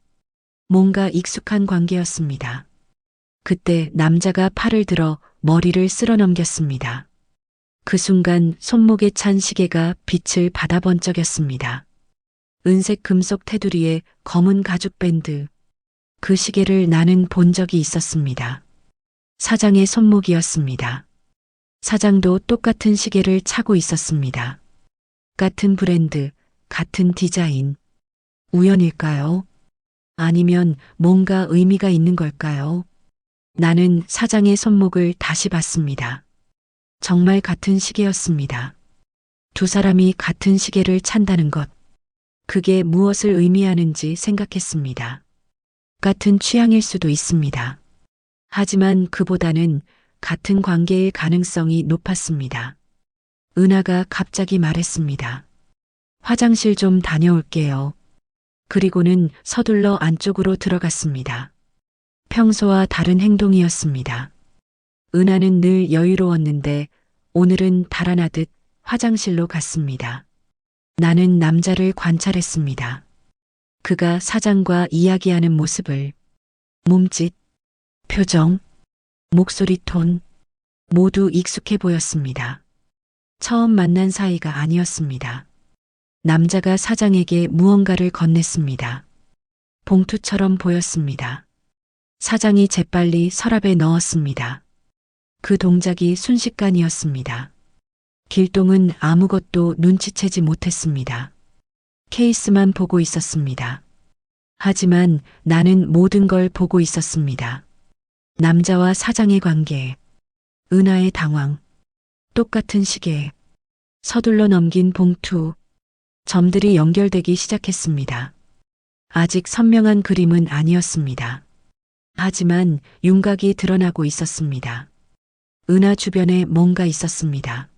뭔가 익숙한 관계였습니다. 그때 남자가 팔을 들어 머리를 쓸어 넘겼습니다. 그 순간 손목에 찬 시계가 빛을 받아 번쩍였습니다. 은색 금속 테두리에 검은 가죽 밴드. 그 시계를 나는 본 적이 있었습니다. 사장의 손목이었습니다. 사장도 똑같은 시계를 차고 있었습니다. 같은 브랜드, 같은 디자인. 우연일까요? 아니면 뭔가 의미가 있는 걸까요? 나는 사장의 손목을 다시 봤습니다. 정말 같은 시계였습니다. 두 사람이 같은 시계를 찬다는 것. 그게 무엇을 의미하는지 생각했습니다. 같은 취향일 수도 있습니다. 하지만 그보다는 같은 관계일 가능성이 높았습니다. 은하가 갑자기 말했습니다. 화장실 좀 다녀올게요. 그리고는 서둘러 안쪽으로 들어갔습니다. 평소와 다른 행동이었습니다. 은하는 늘 여유로웠는데 오늘은 달아나듯 화장실로 갔습니다. 나는 남자를 관찰했습니다. 그가 사장과 이야기하는 모습을, 몸짓, 표정, 목소리 톤, 모두 익숙해 보였습니다. 처음 만난 사이가 아니었습니다. 남자가 사장에게 무언가를 건넸습니다. 봉투처럼 보였습니다. 사장이 재빨리 서랍에 넣었습니다. 그 동작이 순식간이었습니다. 길동은 아무것도 눈치채지 못했습니다. 케이스만 보고 있었습니다. 하지만 나는 모든 걸 보고 있었습니다. 남자와 사장의 관계, 은하의 당황, 똑같은 시계, 서둘러 넘긴 봉투, 점들이 연결되기 시작했습니다. 아직 선명한 그림은 아니었습니다. 하지만 윤곽이 드러나고 있었습니다. 은하 주변에 뭔가 있었습니다.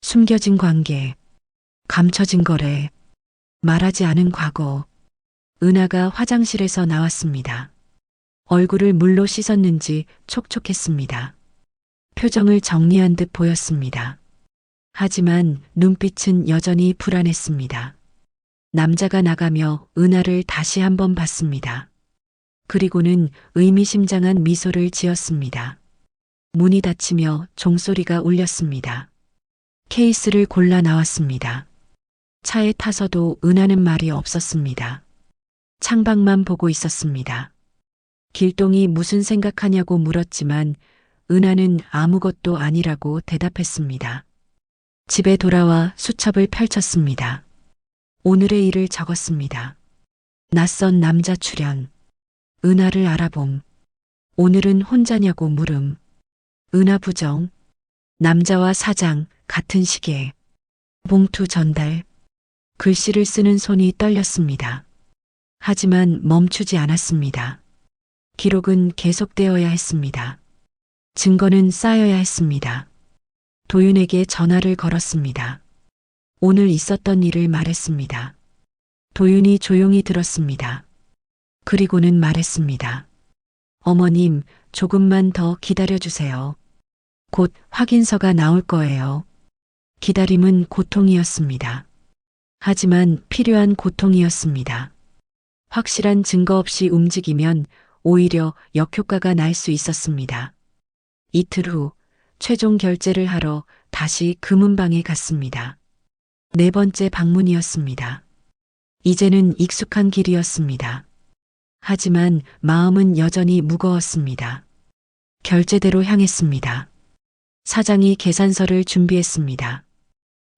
숨겨진 관계, 감춰진 거래, 말하지 않은 과거. 은하가 화장실에서 나왔습니다. 얼굴을 물로 씻었는지 촉촉했습니다. 표정을 정리한 듯 보였습니다. 하지만 눈빛은 여전히 불안했습니다. 남자가 나가며 은하를 다시 한번 봤습니다. 그리고는 의미심장한 미소를 지었습니다. 문이 닫히며 종소리가 울렸습니다. 케이스를 골라 나왔습니다. 차에 타서도 은하는 말이 없었습니다. 창밖만 보고 있었습니다. 길동이 무슨 생각하냐고 물었지만 은하는 아무것도 아니라고 대답했습니다. 집에 돌아와 수첩을 펼쳤습니다. 오늘의 일을 적었습니다. 낯선 남자 출연. 은하를 알아봄. 오늘은 혼자냐고 물음. 은하 부정. 남자와 사장 같은 시기에. 봉투 전달. 글씨를 쓰는 손이 떨렸습니다. 하지만 멈추지 않았습니다. 기록은 계속되어야 했습니다. 증거는 쌓여야 했습니다. 도윤에게 전화를 걸었습니다. 오늘 있었던 일을 말했습니다. 도윤이 조용히 들었습니다. 그리고는 말했습니다. 어머님, 조금만 더 기다려주세요. 곧 확인서가 나올 거예요. 기다림은 고통이었습니다. 하지만 필요한 고통이었습니다. 확실한 증거 없이 움직이면 오히려 역효과가 날 수 있었습니다. 이틀 후 최종 결제를 하러 다시 금은방에 갔습니다. 네 번째 방문이었습니다. 이제는 익숙한 길이었습니다. 하지만 마음은 여전히 무거웠습니다. 결제대로 향했습니다. 사장이 계산서를 준비했습니다.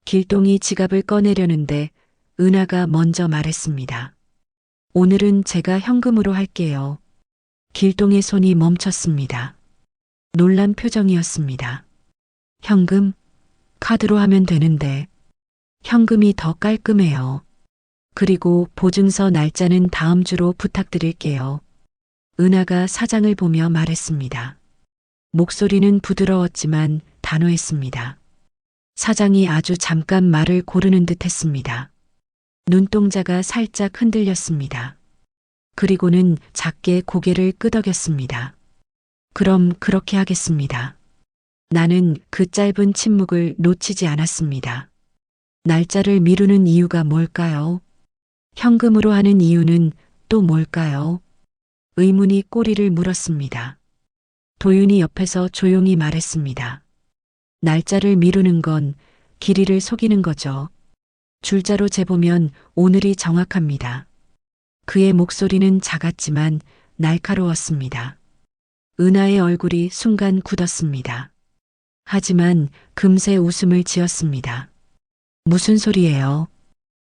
길동이 지갑을 꺼내려는데 은하가 먼저 말했습니다. 오늘은 제가 현금으로 할게요. 길동의 손이 멈췄습니다. 놀란 표정이었습니다. 현금? 카드로 하면 되는데. 현금이 더 깔끔해요. 그리고 보증서 날짜는 다음 주로 부탁드릴게요. 은하가 사장을 보며 말했습니다. 목소리는 부드러웠지만 단호했습니다. 사장이 아주 잠깐 말을 고르는 듯 했습니다. 눈동자가 살짝 흔들렸습니다. 그리고는 작게 고개를 끄덕였습니다. 그럼 그렇게 하겠습니다. 나는 그 짧은 침묵을 놓치지 않았습니다. 날짜를 미루는 이유가 뭘까요? 현금으로 하는 이유는 또 뭘까요? 의문이 꼬리를 물었습니다. 도윤이 옆에서 조용히 말했습니다. 날짜를 미루는 건 길이를 속이는 거죠. 줄자로 재보면 오늘이 정확합니다. 그의 목소리는 작았지만 날카로웠습니다. 은하의 얼굴이 순간 굳었습니다. 하지만 금세 웃음을 지었습니다. 무슨 소리예요?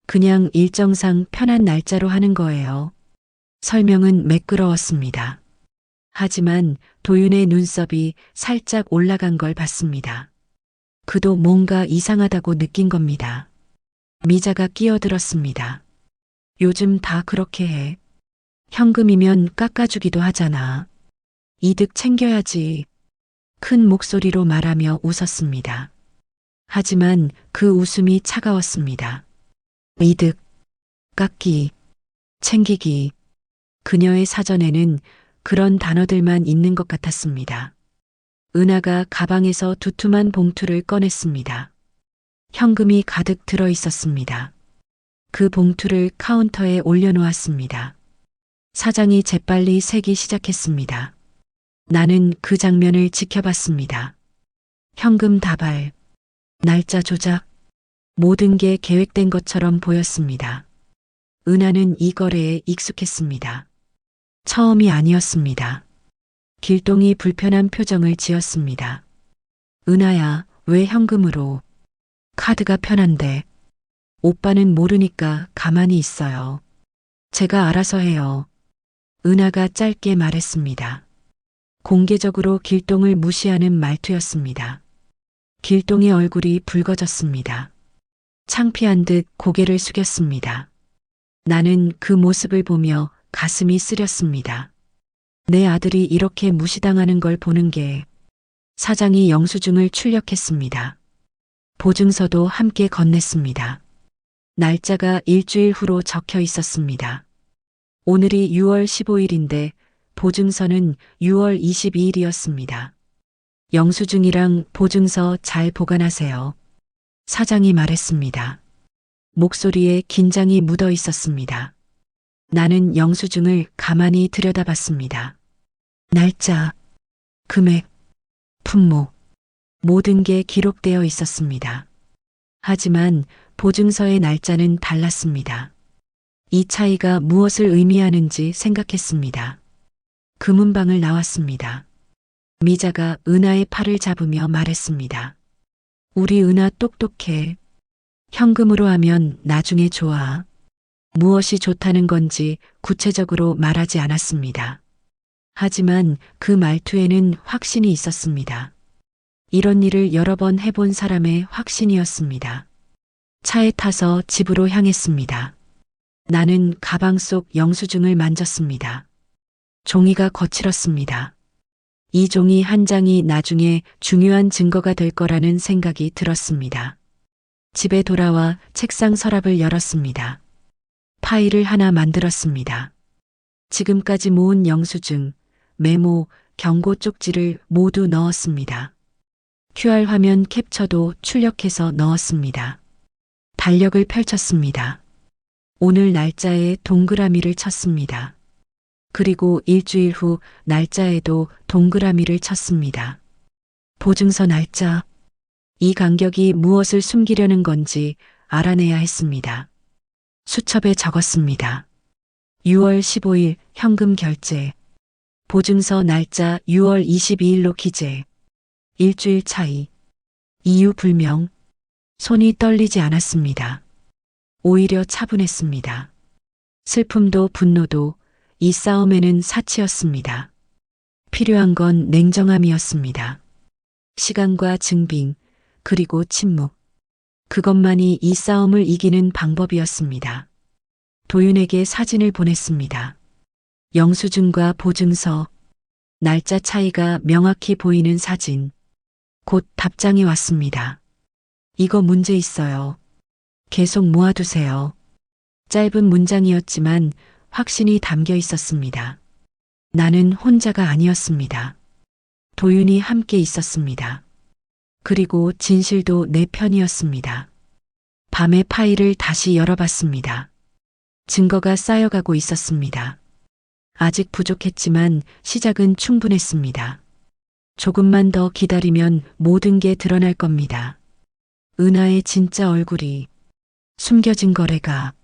그냥 일정상 편한 날짜로 하는 거예요. 설명은 매끄러웠습니다. 하지만 도윤의 눈썹이 살짝 올라간 걸 봤습니다. 그도 뭔가 이상하다고 느낀 겁니다. 미자가 끼어들었습니다. 요즘 다 그렇게 해. 현금이면 깎아주기도 하잖아. 이득 챙겨야지. 큰 목소리로 말하며 웃었습니다. 하지만 그 웃음이 차가웠습니다. 이득, 깎기, 챙기기. 그녀의 사전에는 그런 단어들만 있는 것 같았습니다. 은하가 가방에서 두툼한 봉투를 꺼냈습니다. 현금이 가득 들어 있었습니다. 그 봉투를 카운터에 올려놓았습니다. 사장이 재빨리 세기 시작했습니다. 나는 그 장면을 지켜봤습니다. 현금 다발, 날짜 조작, 모든 게 계획된 것처럼 보였습니다. 은하는 이 거래에 익숙했습니다. 처음이 아니었습니다. 길동이 불편한 표정을 지었습니다. 은하야, 왜 현금으로? 카드가 편한데. 오빠는 모르니까 가만히 있어요. 제가 알아서 해요. 은하가 짧게 말했습니다. 공개적으로 길동을 무시하는 말투였습니다. 길동의 얼굴이 붉어졌습니다. 창피한 듯 고개를 숙였습니다. 나는 그 모습을 보며 가슴이 쓰렸습니다. 내 아들이 이렇게 무시당하는 걸 보는 게. 사장이 영수증을 출력했습니다. 보증서도 함께 건넸습니다. 날짜가 일주일 후로 적혀 있었습니다. 오늘이 6월 15일인데 보증서는 6월 22일이었습니다. 영수증이랑 보증서 잘 보관하세요. 사장이 말했습니다. 목소리에 긴장이 묻어 있었습니다. 나는 영수증을 가만히 들여다봤습니다. 날짜, 금액, 품목, 모든 게 기록되어 있었습니다. 하지만 보증서의 날짜는 달랐습니다. 이 차이가 무엇을 의미하는지 생각했습니다. 금은방을 나왔습니다. 미자가 은하의 팔을 잡으며 말했습니다. 우리 은하 똑똑해. 현금으로 하면 나중에 좋아. 무엇이 좋다는 건지 구체적으로 말하지 않았습니다. 하지만 그 말투에는 확신이 있었습니다. 이런 일을 여러 번 해본 사람의 확신이었습니다. 차에 타서 집으로 향했습니다. 나는 가방 속 영수증을 만졌습니다. 종이가 거칠었습니다. 이 종이 한 장이 나중에 중요한 증거가 될 거라는 생각이 들었습니다. 집에 돌아와 책상 서랍을 열었습니다. 파일을 하나 만들었습니다. 지금까지 모은 영수증, 메모, 경고 쪽지를 모두 넣었습니다. QR 화면 캡처도 출력해서 넣었습니다. 달력을 펼쳤습니다. 오늘 날짜에 동그라미를 쳤습니다. 그리고 일주일 후 날짜에도 동그라미를 쳤습니다. 보증서 날짜. 이 간격이 무엇을 숨기려는 건지 알아내야 했습니다. 수첩에 적었습니다. 6월 15일 현금 결제. 보증서 날짜 6월 22일로 기재. 일주일 차이. 이유 불명. 손이 떨리지 않았습니다. 오히려 차분했습니다. 슬픔도 분노도 이 싸움에는 사치였습니다. 필요한 건 냉정함이었습니다. 시간과 증빙, 그리고 침묵. 그것만이 이 싸움을 이기는 방법이었습니다. 도윤에게 사진을 보냈습니다. 영수증과 보증서, 날짜 차이가 명확히 보이는 사진. 곧 답장이 왔습니다. 이거 문제 있어요. 계속 모아두세요. 짧은 문장이었지만 확신이 담겨 있었습니다. 나는 혼자가 아니었습니다. 도윤이 함께 있었습니다. 그리고 진실도 내 편이었습니다. 밤에 파일을 다시 열어봤습니다. 증거가 쌓여가고 있었습니다. 아직 부족했지만 시작은 충분했습니다. 조금만 더 기다리면 모든 게 드러날 겁니다. 은하의 진짜 얼굴이, 숨겨진 거래가,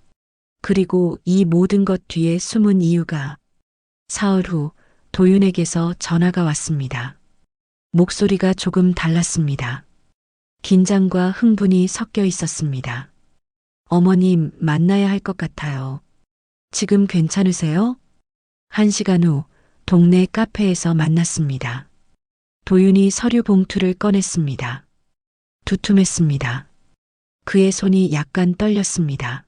그리고 이 모든 것 뒤에 숨은 이유가. 사흘 후 도윤에게서 전화가 왔습니다. 목소리가 조금 달랐습니다. 긴장과 흥분이 섞여 있었습니다. 어머님, 만나야 할 것 같아요. 지금 괜찮으세요? 1시간 후 동네 카페에서 만났습니다. 도윤이 서류 봉투를 꺼냈습니다. 두툼했습니다. 그의 손이 약간 떨렸습니다.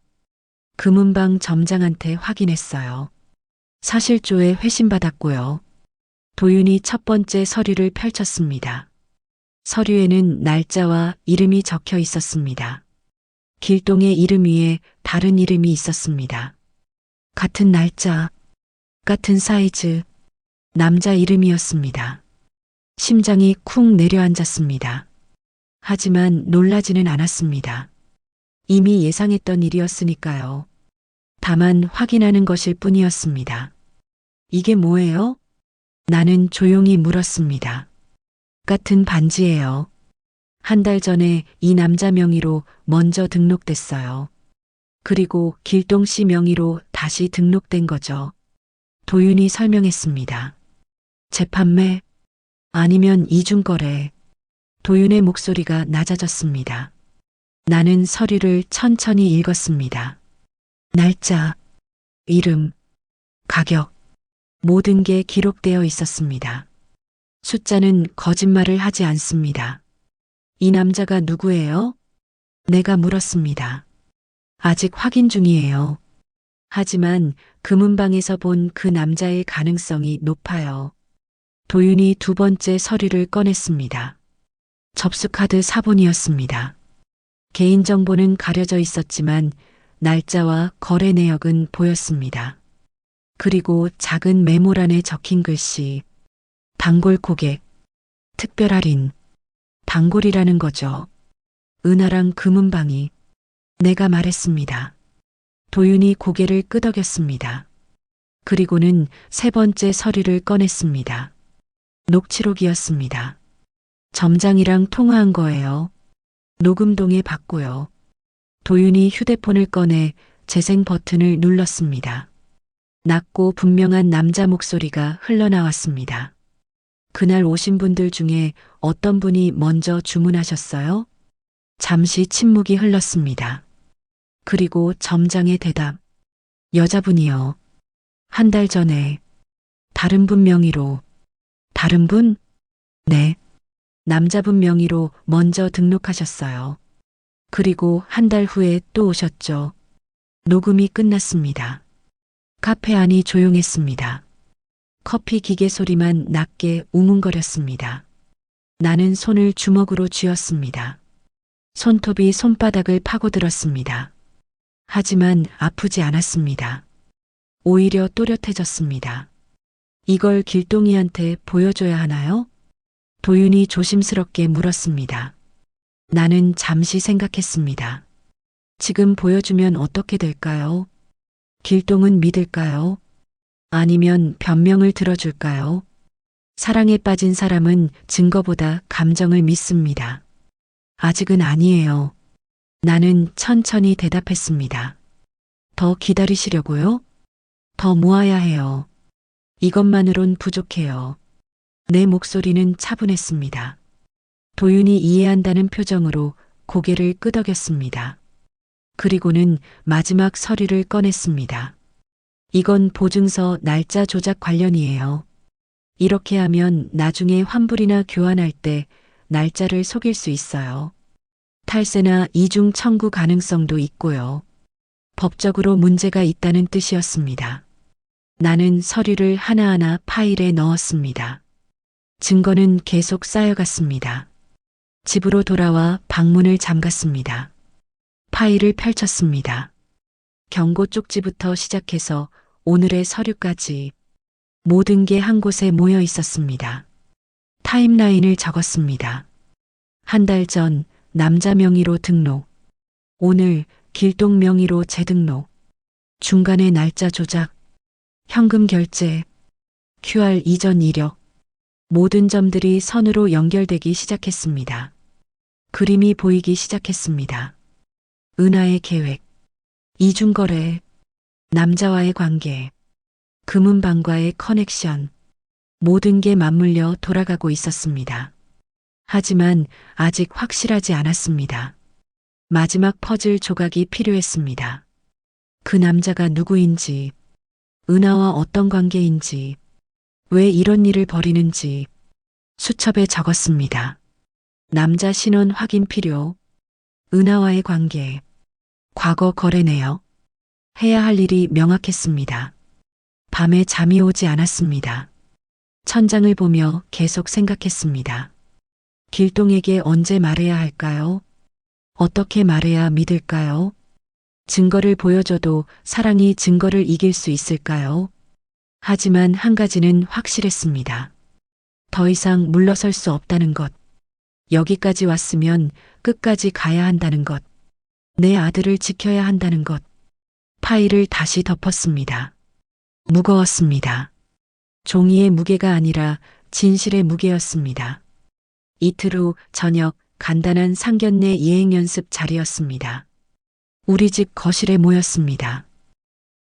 금은방 점장한테 확인했어요. 사실조에 회신받았고요. 도윤이 첫 번째 서류를 펼쳤습니다. 서류에는 날짜와 이름이 적혀 있었습니다. 길동의 이름 위에 다른 이름이 있었습니다. 같은 날짜, 같은 사이즈, 남자 이름이었습니다. 심장이 쿵 내려앉았습니다. 하지만 놀라지는 않았습니다. 이미 예상했던 일이었으니까요. 다만 확인하는 것일 뿐이었습니다. 이게 뭐예요? 나는 조용히 물었습니다. 같은 반지예요. 한 달 전에 이 남자 명의로 먼저 등록됐어요. 그리고 길동 씨 명의로 다시 등록된 거죠. 도윤이 설명했습니다. 재판매? 아니면 이중거래? 도윤의 목소리가 낮아졌습니다. 나는 서류를 천천히 읽었습니다. 날짜, 이름, 가격, 모든 게 기록되어 있었습니다. 숫자는 거짓말을 하지 않습니다. 이 남자가 누구예요? 내가 물었습니다. 아직 확인 중이에요. 하지만 금은방에서 본 그 남자의 가능성이 높아요. 도윤이 두 번째 서류를 꺼냈습니다. 접수카드 사본이었습니다. 개인정보는 가려져 있었지만 날짜와 거래 내역은 보였습니다. 그리고 작은 메모란에 적힌 글씨. 단골 고객, 특별 할인. 단골이라는 거죠. 은하랑 금은방이. 내가 말했습니다. 도윤이 고개를 끄덕였습니다. 그리고는 세 번째 서류를 꺼냈습니다. 녹취록이었습니다. 점장이랑 통화한 거예요. 녹음동에 받고요. 도윤이 휴대폰을 꺼내 재생 버튼을 눌렀습니다. 낮고 분명한 남자 목소리가 흘러나왔습니다. 그날 오신 분들 중에 어떤 분이 먼저 주문하셨어요? 잠시 침묵이 흘렀습니다. 그리고 점장의 대답. 여자분이요. 한 달 전에 다른 분 명의로. 다른 분? 네. 남자분 명의로 먼저 등록하셨어요. 그리고 한 달 후에 또 오셨죠. 녹음이 끝났습니다. 카페 안이 조용했습니다. 커피 기계 소리만 낮게 웅웅거렸습니다. 나는 손을 주먹으로 쥐었습니다. 손톱이 손바닥을 파고들었습니다. 하지만 아프지 않았습니다. 오히려 또렷해졌습니다. 이걸 길동이한테 보여줘야 하나요? 도윤이 조심스럽게 물었습니다. 나는 잠시 생각했습니다. 지금 보여주면 어떻게 될까요? 길동은 믿을까요? 아니면 변명을 들어줄까요? 사랑에 빠진 사람은 증거보다 감정을 믿습니다. 아직은 아니에요. 나는 천천히 대답했습니다. 더 기다리시려고요? 더 모아야 해요. 이것만으론 부족해요. 내 목소리는 차분했습니다. 도윤이 이해한다는 표정으로 고개를 끄덕였습니다. 그리고는 마지막 서류를 꺼냈습니다. 이건 보증서 날짜 조작 관련이에요. 이렇게 하면 나중에 환불이나 교환할 때 날짜를 속일 수 있어요. 탈세나 이중 청구 가능성도 있고요. 법적으로 문제가 있다는 뜻이었습니다. 나는 서류를 하나하나 파일에 넣었습니다. 증거는 계속 쌓여갔습니다. 집으로 돌아와 방문을 잠갔습니다. 파일을 펼쳤습니다. 경고 쪽지부터 시작해서 오늘의 서류까지 모든 게 한 곳에 모여 있었습니다. 타임라인을 적었습니다. 한 달 전 남자 명의로 등록, 오늘 길동 명의로 재등록, 중간에 날짜 조작, 현금 결제, QR 이전 이력, 모든 점들이 선으로 연결되기 시작했습니다. 그림이 보이기 시작했습니다. 은하의 계획, 이중거래, 남자와의 관계, 금은방과의 커넥션, 모든 게 맞물려 돌아가고 있었습니다. 하지만 아직 확실하지 않았습니다. 마지막 퍼즐 조각이 필요했습니다. 그 남자가 누구인지, 은하와 어떤 관계인지, 왜 이런 일을 벌이는지 수첩에 적었습니다. 남자 신원 확인 필요, 은하와의 관계, 과거 거래 내역, 해야 할 일이 명확했습니다. 밤에 잠이 오지 않았습니다. 천장을 보며 계속 생각했습니다. 길동에게 언제 말해야 할까요? 어떻게 말해야 믿을까요? 증거를 보여줘도 사랑이 증거를 이길 수 있을까요? 하지만 한 가지는 확실했습니다. 더 이상 물러설 수 없다는 것. 여기까지 왔으면 끝까지 가야 한다는 것. 내 아들을 지켜야 한다는 것. 파일을 다시 덮었습니다. 무거웠습니다. 종이의 무게가 아니라 진실의 무게였습니다. 이틀 후 저녁 간단한 상견례 예행 연습 자리였습니다. 우리 집 거실에 모였습니다.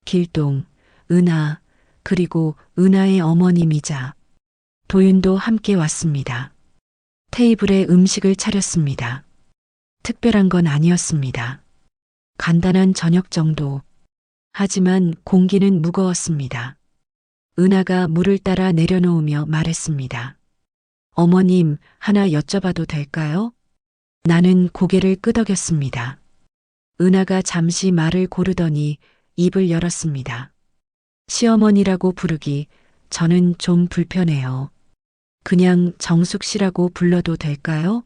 길동, 은하, 그리고 은하의 어머님이자 도윤도 함께 왔습니다. 테이블에 음식을 차렸습니다. 특별한 건 아니었습니다. 간단한 저녁 정도. 하지만 공기는 무거웠습니다. 은하가 물을 따라 내려놓으며 말했습니다. 어머님, 하나 여쭤봐도 될까요? 나는 고개를 끄덕였습니다. 은하가 잠시 말을 고르더니 입을 열었습니다. 시어머니라고 부르기 저는 좀 불편해요. 그냥 정숙 씨라고 불러도 될까요?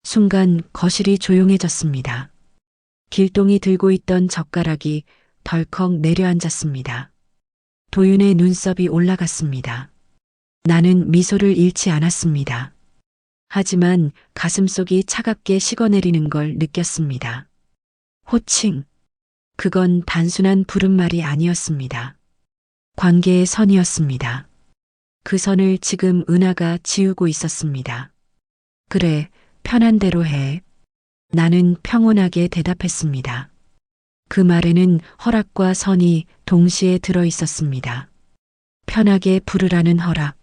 순간 거실이 조용해졌습니다. 길동이 들고 있던 젓가락이 덜컥 내려앉았습니다. 도윤의 눈썹이 올라갔습니다. 나는 미소를 잃지 않았습니다. 하지만 가슴속이 차갑게 식어내리는 걸 느꼈습니다. 호칭. 그건 단순한 부른말이 아니었습니다. 관계의 선이었습니다. 그 선을 지금 은하가 지우고 있었습니다. 그래, 편한 대로 해. 나는 평온하게 대답했습니다. 그 말에는 허락과 선이 동시에 들어 있었습니다. 편하게 부르라는 허락.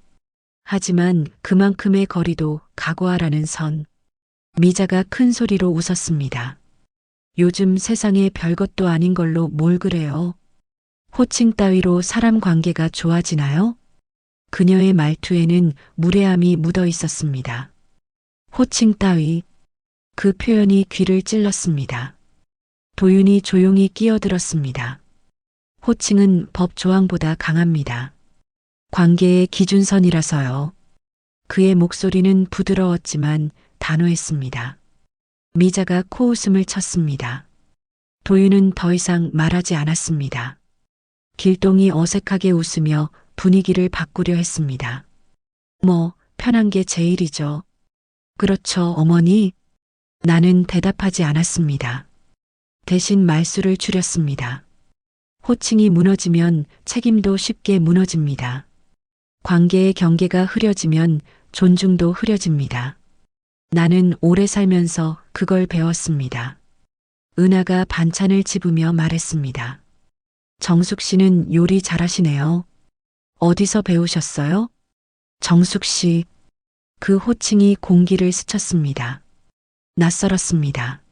하지만 그만큼의 거리도 각오하라는 선. 미자가 큰 소리로 웃었습니다. 요즘 세상에 별것도 아닌 걸로 뭘 그래요? 호칭 따위로 사람 관계가 좋아지나요? 그녀의 말투에는 무례함이 묻어 있었습니다. 호칭 따위. 그 표현이 귀를 찔렀습니다. 도윤이 조용히 끼어들었습니다. 호칭은 법 조항보다 강합니다. 관계의 기준선이라서요. 그의 목소리는 부드러웠지만 단호했습니다. 미자가 코웃음을 쳤습니다. 도윤은 더 이상 말하지 않았습니다. 길동이 어색하게 웃으며 분위기를 바꾸려 했습니다. 뭐, 편한 게 제일이죠. 그렇죠, 어머니? 나는 대답하지 않았습니다. 대신 말수를 줄였습니다. 호칭이 무너지면 책임도 쉽게 무너집니다. 관계의 경계가 흐려지면 존중도 흐려집니다. 나는 오래 살면서 그걸 배웠습니다. 은하가 반찬을 집으며 말했습니다. 정숙 씨는 요리 잘하시네요. 어디서 배우셨어요? 정숙 씨. 그 호칭이 공기를 스쳤습니다. 낯설었습니다.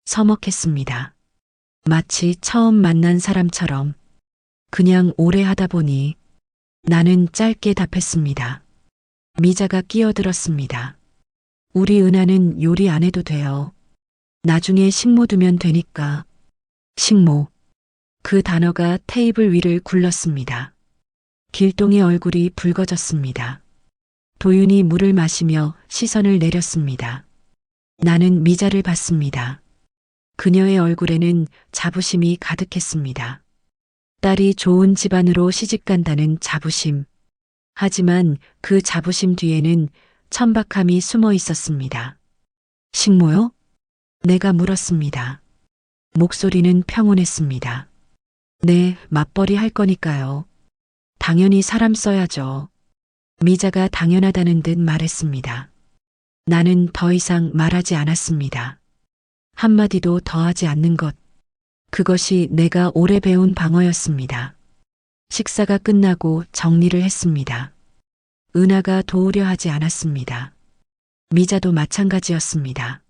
서먹했습니다. 마치 처음 만난 사람처럼. 그냥 오래 하다 보니. 나는 짧게 답했습니다. 미자가 끼어들었습니다. 우리 은하는 요리 안 해도 돼요. 나중에 식모 두면 되니까. 식모. 그 단어가 테이블 위를 굴렀습니다. 길동의 얼굴이 붉어졌습니다. 도윤이 물을 마시며 시선을 내렸습니다. 나는 미자를 봤습니다. 그녀의 얼굴에는 자부심이 가득했습니다. 딸이 좋은 집안으로 시집간다는 자부심. 하지만 그 자부심 뒤에는 천박함이 숨어 있었습니다. 식모요? 내가 물었습니다. 목소리는 평온했습니다. 네, 맞벌이 할 거니까요. 당연히 사람 써야죠. 미자가 당연하다는 듯 말했습니다. 나는 더 이상 말하지 않았습니다. 한마디도 더하지 않는 것. 그것이 내가 오래 배운 방어였습니다. 식사가 끝나고 정리를 했습니다. 은하가 도우려 하지 않았습니다. 미자도 마찬가지였습니다.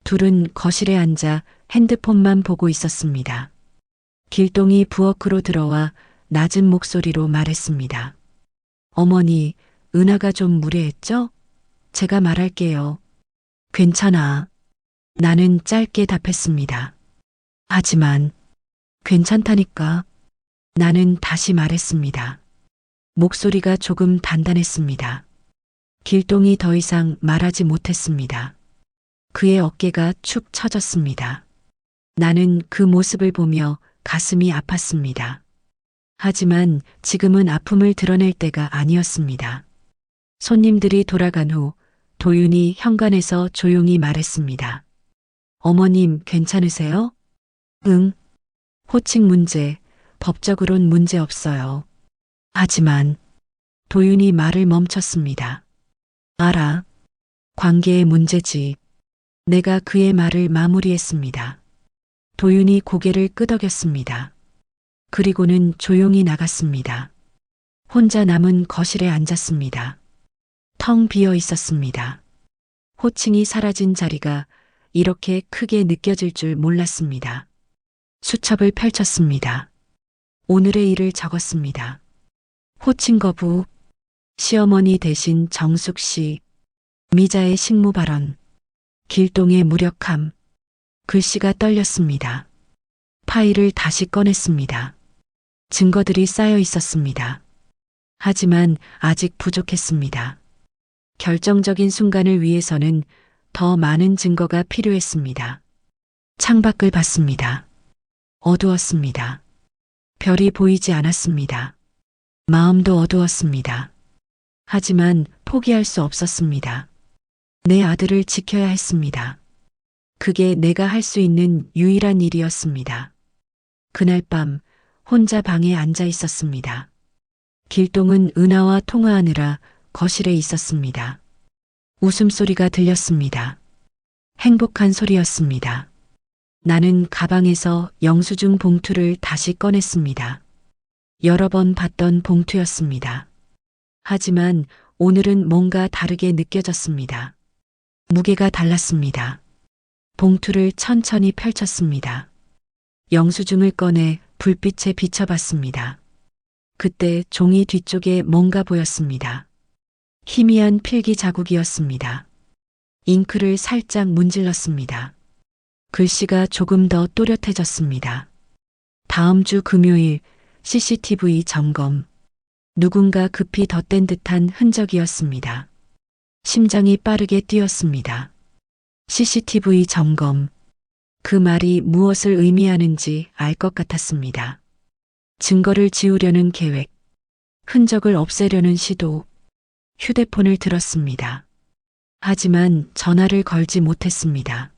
둘은 거실에 앉아 핸드폰만 보고 있었습니다. 길동이 부엌으로 들어와 낮은 목소리로 말했습니다. 어머니, 은하가 좀 무례했죠? 제가 말할게요. 괜찮아. 나는 짧게 답했습니다. 하지만 괜찮다니까. 나는 다시 말했습니다. 목소리가 조금 단단했습니다. 길동이 더 이상 말하지 못했습니다. 그의 어깨가 축 처졌습니다. 나는 그 모습을 보며 가슴이 아팠습니다. 하지만 지금은 아픔을 드러낼 때가 아니었습니다. 손님들이 돌아간 후 도윤이 현관에서 조용히 말했습니다. 어머님 괜찮으세요? 응. 호칭 문제, 법적으론 문제 없어요. 하지만 도윤이 말을 멈췄습니다. 알아. 관계의 문제지. 내가 그의 말을 마무리했습니다. 도윤이 고개를 끄덕였습니다. 그리고는 조용히 나갔습니다. 혼자 남은 거실에 앉았습니다. 텅 비어 있었습니다. 호칭이 사라진 자리가 이렇게 크게 느껴질 줄 몰랐습니다. 수첩을 펼쳤습니다. 오늘의 일을 적었습니다. 호칭 거부, 시어머니 대신 정숙 씨, 미자의 식모 발언, 길동의 무력함, 글씨가 떨렸습니다. 파일을 다시 꺼냈습니다. 증거들이 쌓여 있었습니다. 하지만 아직 부족했습니다. 결정적인 순간을 위해서는 더 많은 증거가 필요했습니다. 창밖을 봤습니다. 어두웠습니다. 별이 보이지 않았습니다. 마음도 어두웠습니다. 하지만 포기할 수 없었습니다. 내 아들을 지켜야 했습니다. 그게 내가 할 수 있는 유일한 일이었습니다. 그날 밤 혼자 방에 앉아 있었습니다. 길동은 은하와 통화하느라 거실에 있었습니다. 웃음소리가 들렸습니다. 행복한 소리였습니다. 나는 가방에서 영수증 봉투를 다시 꺼냈습니다. 여러 번 봤던 봉투였습니다. 하지만 오늘은 뭔가 다르게 느껴졌습니다. 무게가 달랐습니다. 봉투를 천천히 펼쳤습니다. 영수증을 꺼내 불빛에 비춰봤습니다. 그때 종이 뒤쪽에 뭔가 보였습니다. 희미한 필기 자국이었습니다. 잉크를 살짝 문질렀습니다. 글씨가 조금 더 또렷해졌습니다. 다음 주 금요일 CCTV 점검. 누군가 급히 덧댄 듯한 흔적이었습니다. 심장이 빠르게 뛰었습니다. CCTV 점검. 그 말이 무엇을 의미하는지 알 것 같았습니다. 증거를 지우려는 계획, 흔적을 없애려는 시도. 휴대폰을 들었습니다. 하지만 전화를 걸지 못했습니다.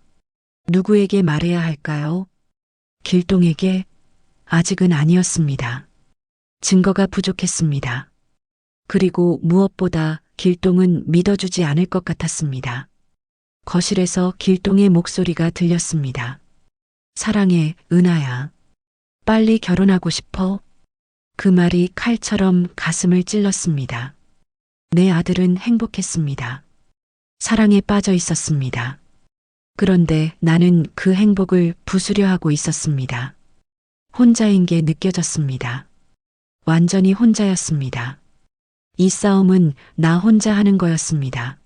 누구에게 말해야 할까요? 길동에게? 아직은 아니었습니다. 증거가 부족했습니다. 그리고 무엇보다 길동은 믿어주지 않을 것 같았습니다. 거실에서 길동의 목소리가 들렸습니다. 사랑해, 은하야. 빨리 결혼하고 싶어? 그 말이 칼처럼 가슴을 찔렀습니다. 내 아들은 행복했습니다. 사랑에 빠져 있었습니다. 그런데 나는 그 행복을 부수려 하고 있었습니다. 혼자인 게 느껴졌습니다. 완전히 혼자였습니다. 이 싸움은 나 혼자 하는 거였습니다.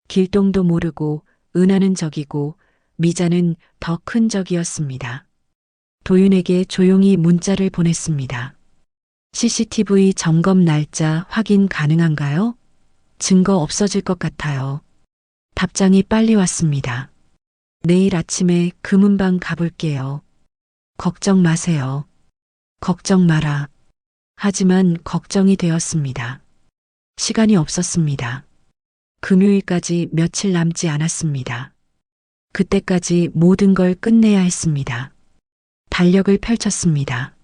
길동도 모르고 은하는 적이고 미자는 더 큰 적이었습니다. 도윤에게 조용히 문자를 보냈습니다. CCTV 점검 날짜 확인 가능한가요? 증거 없어질 것 같아요. 답장이 빨리 왔습니다. 내일 아침에 금은방 가볼게요. 걱정 마세요. 걱정 마라. 하지만 걱정이 되었습니다. 시간이 없었습니다. 금요일까지 며칠 남지 않았습니다. 그때까지 모든 걸 끝내야 했습니다. 달력을 펼쳤습니다.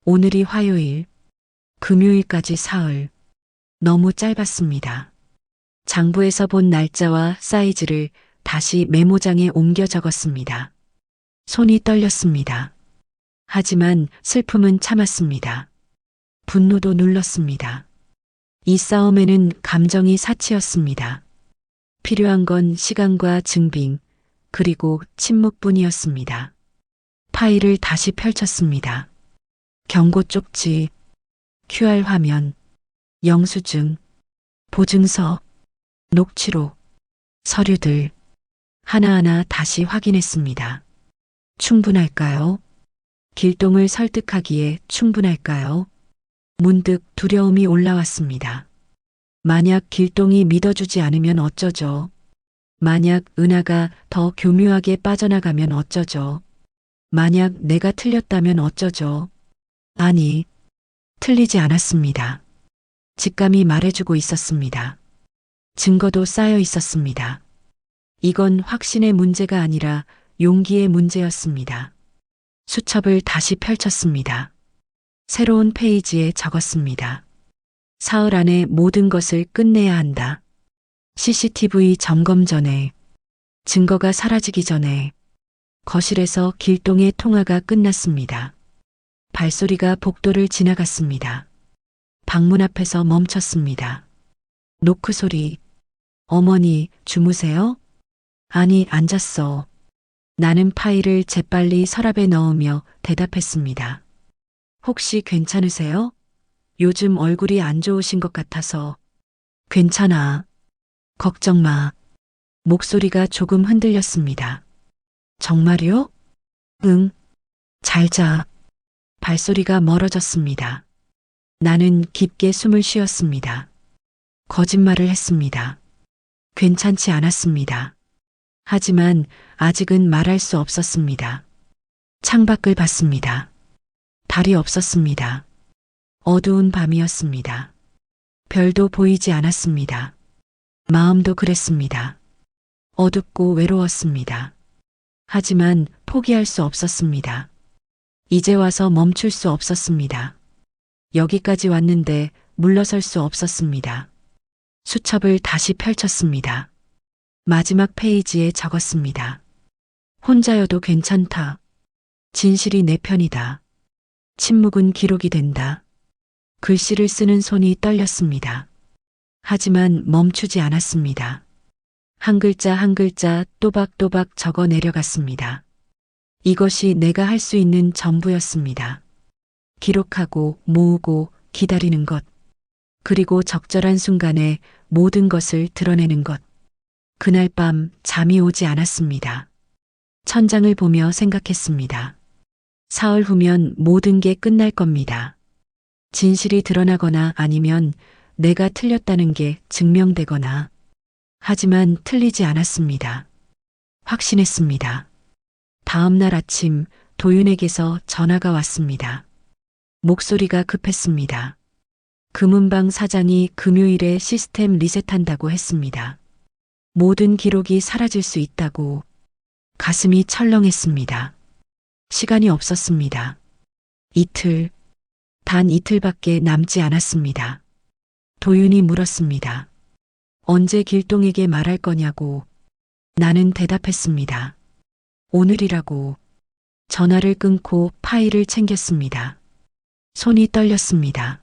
오늘이 화요일, 금요일까지 사흘. 너무 짧았습니다. 장부에서 본 날짜와 사이즈를 다시 메모장에 옮겨 적었습니다. 손이 떨렸습니다. 하지만 슬픔은 참았습니다. 분노도 눌렀습니다. 이 싸움에는 감정이 사치였습니다. 필요한 건 시간과 증빙, 그리고 침묵뿐이었습니다. 파일을 다시 펼쳤습니다. 경고 쪽지, QR 화면, 영수증, 보증서, 녹취록, 서류들 하나하나 다시 확인했습니다. 충분할까요? 길동을 설득하기에 충분할까요? 문득 두려움이 올라왔습니다. 만약 길동이 믿어주지 않으면 어쩌죠? 만약 은하가 더 교묘하게 빠져나가면 어쩌죠? 만약 내가 틀렸다면 어쩌죠? 아니, 틀리지 않았습니다. 직감이 말해주고 있었습니다. 증거도 쌓여 있었습니다. 이건 확신의 문제가 아니라 용기의 문제였습니다. 수첩을 다시 펼쳤습니다. 새로운 페이지에 적었습니다. 사흘 안에 모든 것을 끝내야 한다. CCTV 점검 전에, 증거가 사라지기 전에. 거실에서 길동의 통화가 끝났습니다. 발소리가 복도를 지나갔습니다. 방문 앞에서 멈췄습니다. 노크 소리. 어머니, 주무세요? 아니, 앉았어. 나는 파일을 재빨리 서랍에 넣으며 대답했습니다. 혹시 괜찮으세요? 요즘 얼굴이 안 좋으신 것 같아서. 괜찮아. 걱정 마. 목소리가 조금 흔들렸습니다. 정말요? 응. 잘 자. 발소리가 멀어졌습니다. 나는 깊게 숨을 쉬었습니다. 거짓말을 했습니다. 괜찮지 않았습니다. 하지만 아직은 말할 수 없었습니다. 창밖을 봤습니다. 달이 없었습니다. 어두운 밤이었습니다. 별도 보이지 않았습니다. 마음도 그랬습니다. 어둡고 외로웠습니다. 하지만 포기할 수 없었습니다. 이제 와서 멈출 수 없었습니다. 여기까지 왔는데 물러설 수 없었습니다. 수첩을 다시 펼쳤습니다. 마지막 페이지에 적었습니다. 혼자여도 괜찮다. 진실이 내 편이다. 침묵은 기록이 된다. 글씨를 쓰는 손이 떨렸습니다. 하지만 멈추지 않았습니다. 한 글자 한 글자 또박또박 적어 내려갔습니다. 이것이 내가 할 수 있는 전부였습니다. 기록하고 모으고 기다리는 것. 그리고 적절한 순간에 모든 것을 드러내는 것. 그날 밤 잠이 오지 않았습니다. 천장을 보며 생각했습니다. 사흘 후면 모든 게 끝날 겁니다. 진실이 드러나거나 아니면 내가 틀렸다는 게 증명되거나. 하지만 틀리지 않았습니다. 확신했습니다. 다음 날 아침 도윤에게서 전화가 왔습니다. 목소리가 급했습니다. 금은방 사장이 금요일에 시스템 리셋한다고 했습니다. 모든 기록이 사라질 수 있다고. 가슴이 철렁했습니다. 시간이 없었습니다. 이틀, 단 이틀밖에 남지 않았습니다. 도윤이 물었습니다. 언제 길동에게 말할 거냐고. 나는 대답했습니다. 오늘이라고. 전화를 끊고 파일을 챙겼습니다. 손이 떨렸습니다.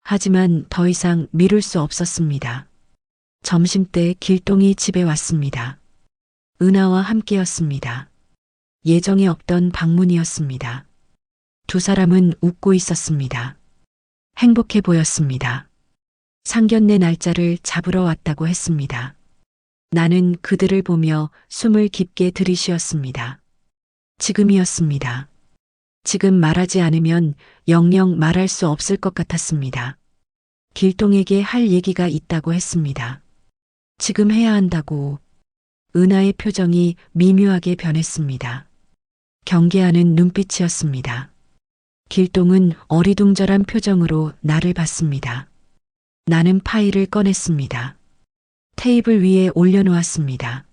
하지만 더 이상 미룰 수 없었습니다. 점심때 길동이 집에 왔습니다. 은하와 함께였습니다. 예정에 없던 방문이었습니다. 두 사람은 웃고 있었습니다. 행복해 보였습니다. 상견례 날짜를 잡으러 왔다고 했습니다. 나는 그들을 보며 숨을 깊게 들이쉬었습니다. 지금이었습니다. 지금 말하지 않으면 영영 말할 수 없을 것 같았습니다. 길동에게 할 얘기가 있다고 했습니다. 지금 해야 한다고. 은하의 표정이 미묘하게 변했습니다. 경계하는 눈빛이었습니다. 길동은 어리둥절한 표정으로 나를 봤습니다. 나는 파일을 꺼냈습니다. 테이블 위에 올려놓았습니다.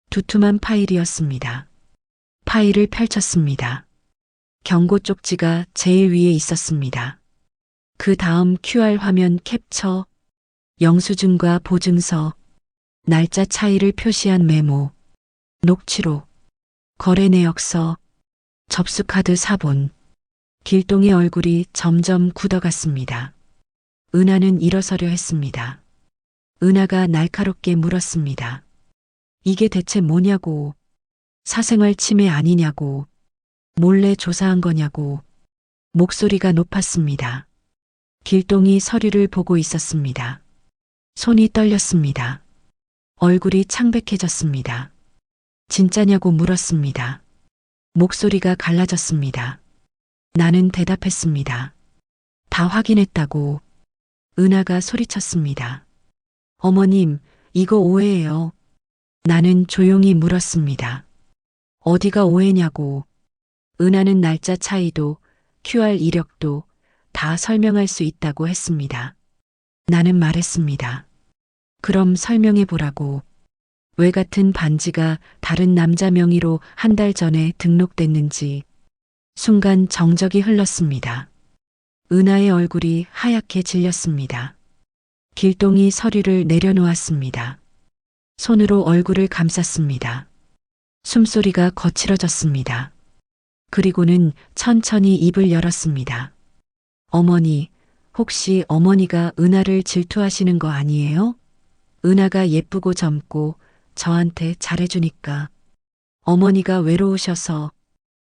두툼한 파일이었습니다. 파일을 펼쳤습니다. 경고 쪽지가 제일 위에 있었습니다. 그 다음 QR 화면 캡처, 영수증과 보증서, 날짜 차이를 표시한 메모, 녹취록, 거래 내역서, 접수카드 사본. 길동의 얼굴이 점점 굳어갔습니다. 은하는 일어서려 했습니다. 은하가 날카롭게 물었습니다. 이게 대체 뭐냐고. 사생활 침해 아니냐고. 몰래 조사한 거냐고. 목소리가 높았습니다. 길동이 서류를 보고 있었습니다. 손이 떨렸습니다. 얼굴이 창백해졌습니다. 진짜냐고 물었습니다. 목소리가 갈라졌습니다. 나는 대답했습니다. 다 확인했다고. 은하가 소리쳤습니다. 어머님, 이거 오해예요. 나는 조용히 물었습니다. 어디가 오해냐고. 은하는 날짜 차이도 QR 이력도 다 설명할 수 있다고 했습니다. 나는 말했습니다. 그럼 설명해 보라고. 왜 같은 반지가 다른 남자 명의로 한 달 전에 등록됐는지. 순간 정적이 흘렀습니다. 은하의 얼굴이 하얗게 질렸습니다. 길동이 서류를 내려놓았습니다. 손으로 얼굴을 감쌌습니다. 숨소리가 거칠어졌습니다. 그리고는 천천히 입을 열었습니다. 어머니, 혹시 어머니가 은하를 질투하시는 거 아니에요? 은하가 예쁘고 젊고 저한테 잘해주니까. 어머니가 외로우셔서.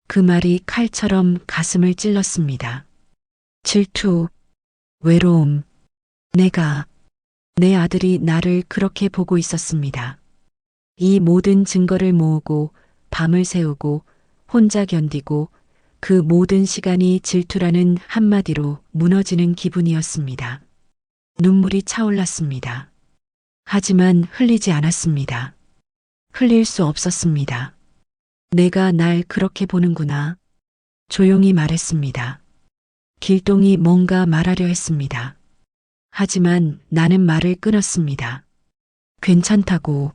그 말이 칼처럼 가슴을 찔렀습니다. 질투, 외로움. 내 아들이 나를 그렇게 보고 있었습니다. 이 모든 증거를 모으고 밤을 새우고 혼자 견디고 그 모든 시간이 질투라는 한마디로 무너지는 기분이었습니다. 눈물이 차올랐습니다. 하지만 흘리지 않았습니다. 흘릴 수 없었습니다. 내가 날 그렇게 보는구나. 조용히 말했습니다. 길동이 뭔가 말하려 했습니다. 하지만 나는 말을 끊었습니다. 괜찮다고.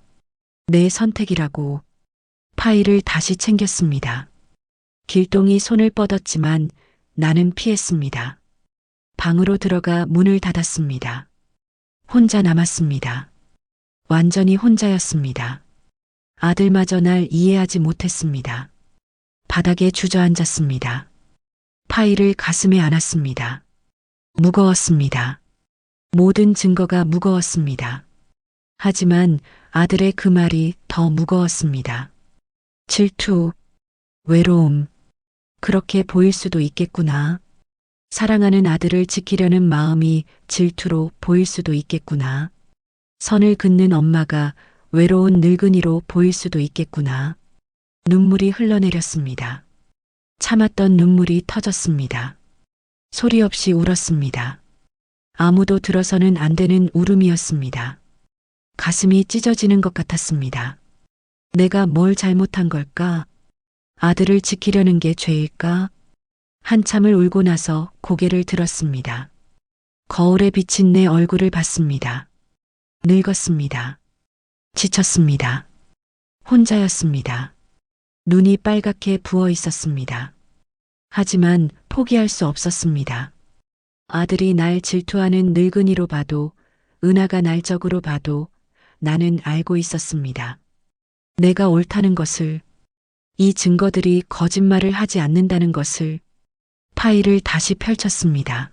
내 선택이라고. 파일을 다시 챙겼습니다. 길동이 손을 뻗었지만 나는 피했습니다. 방으로 들어가 문을 닫았습니다. 혼자 남았습니다. 완전히 혼자였습니다. 아들마저 날 이해하지 못했습니다. 바닥에 주저앉았습니다. 파일을 가슴에 안았습니다. 무거웠습니다. 모든 증거가 무거웠습니다. 하지만 아들의 그 말이 더 무거웠습니다. 질투, 외로움, 그렇게 보일 수도 있겠구나. 사랑하는 아들을 지키려는 마음이 질투로 보일 수도 있겠구나. 선을 긋는 엄마가 외로운 늙은이로 보일 수도 있겠구나. 눈물이 흘러내렸습니다. 참았던 눈물이 터졌습니다. 소리 없이 울었습니다. 아무도 들어서는 안 되는 울음이었습니다. 가슴이 찢어지는 것 같았습니다. 내가 뭘 잘못한 걸까? 아들을 지키려는 게 죄일까? 한참을 울고 나서 고개를 들었습니다. 거울에 비친 내 얼굴을 봤습니다. 늙었습니다. 지쳤습니다. 혼자였습니다. 눈이 빨갛게 부어 있었습니다. 하지만 포기할 수 없었습니다. 아들이 날 질투하는 늙은이로 봐도, 은하가 날 적으로 봐도 나는 알고 있었습니다. 내가 옳다는 것을, 이 증거들이 거짓말을 하지 않는다는 것을. 파일을 다시 펼쳤습니다.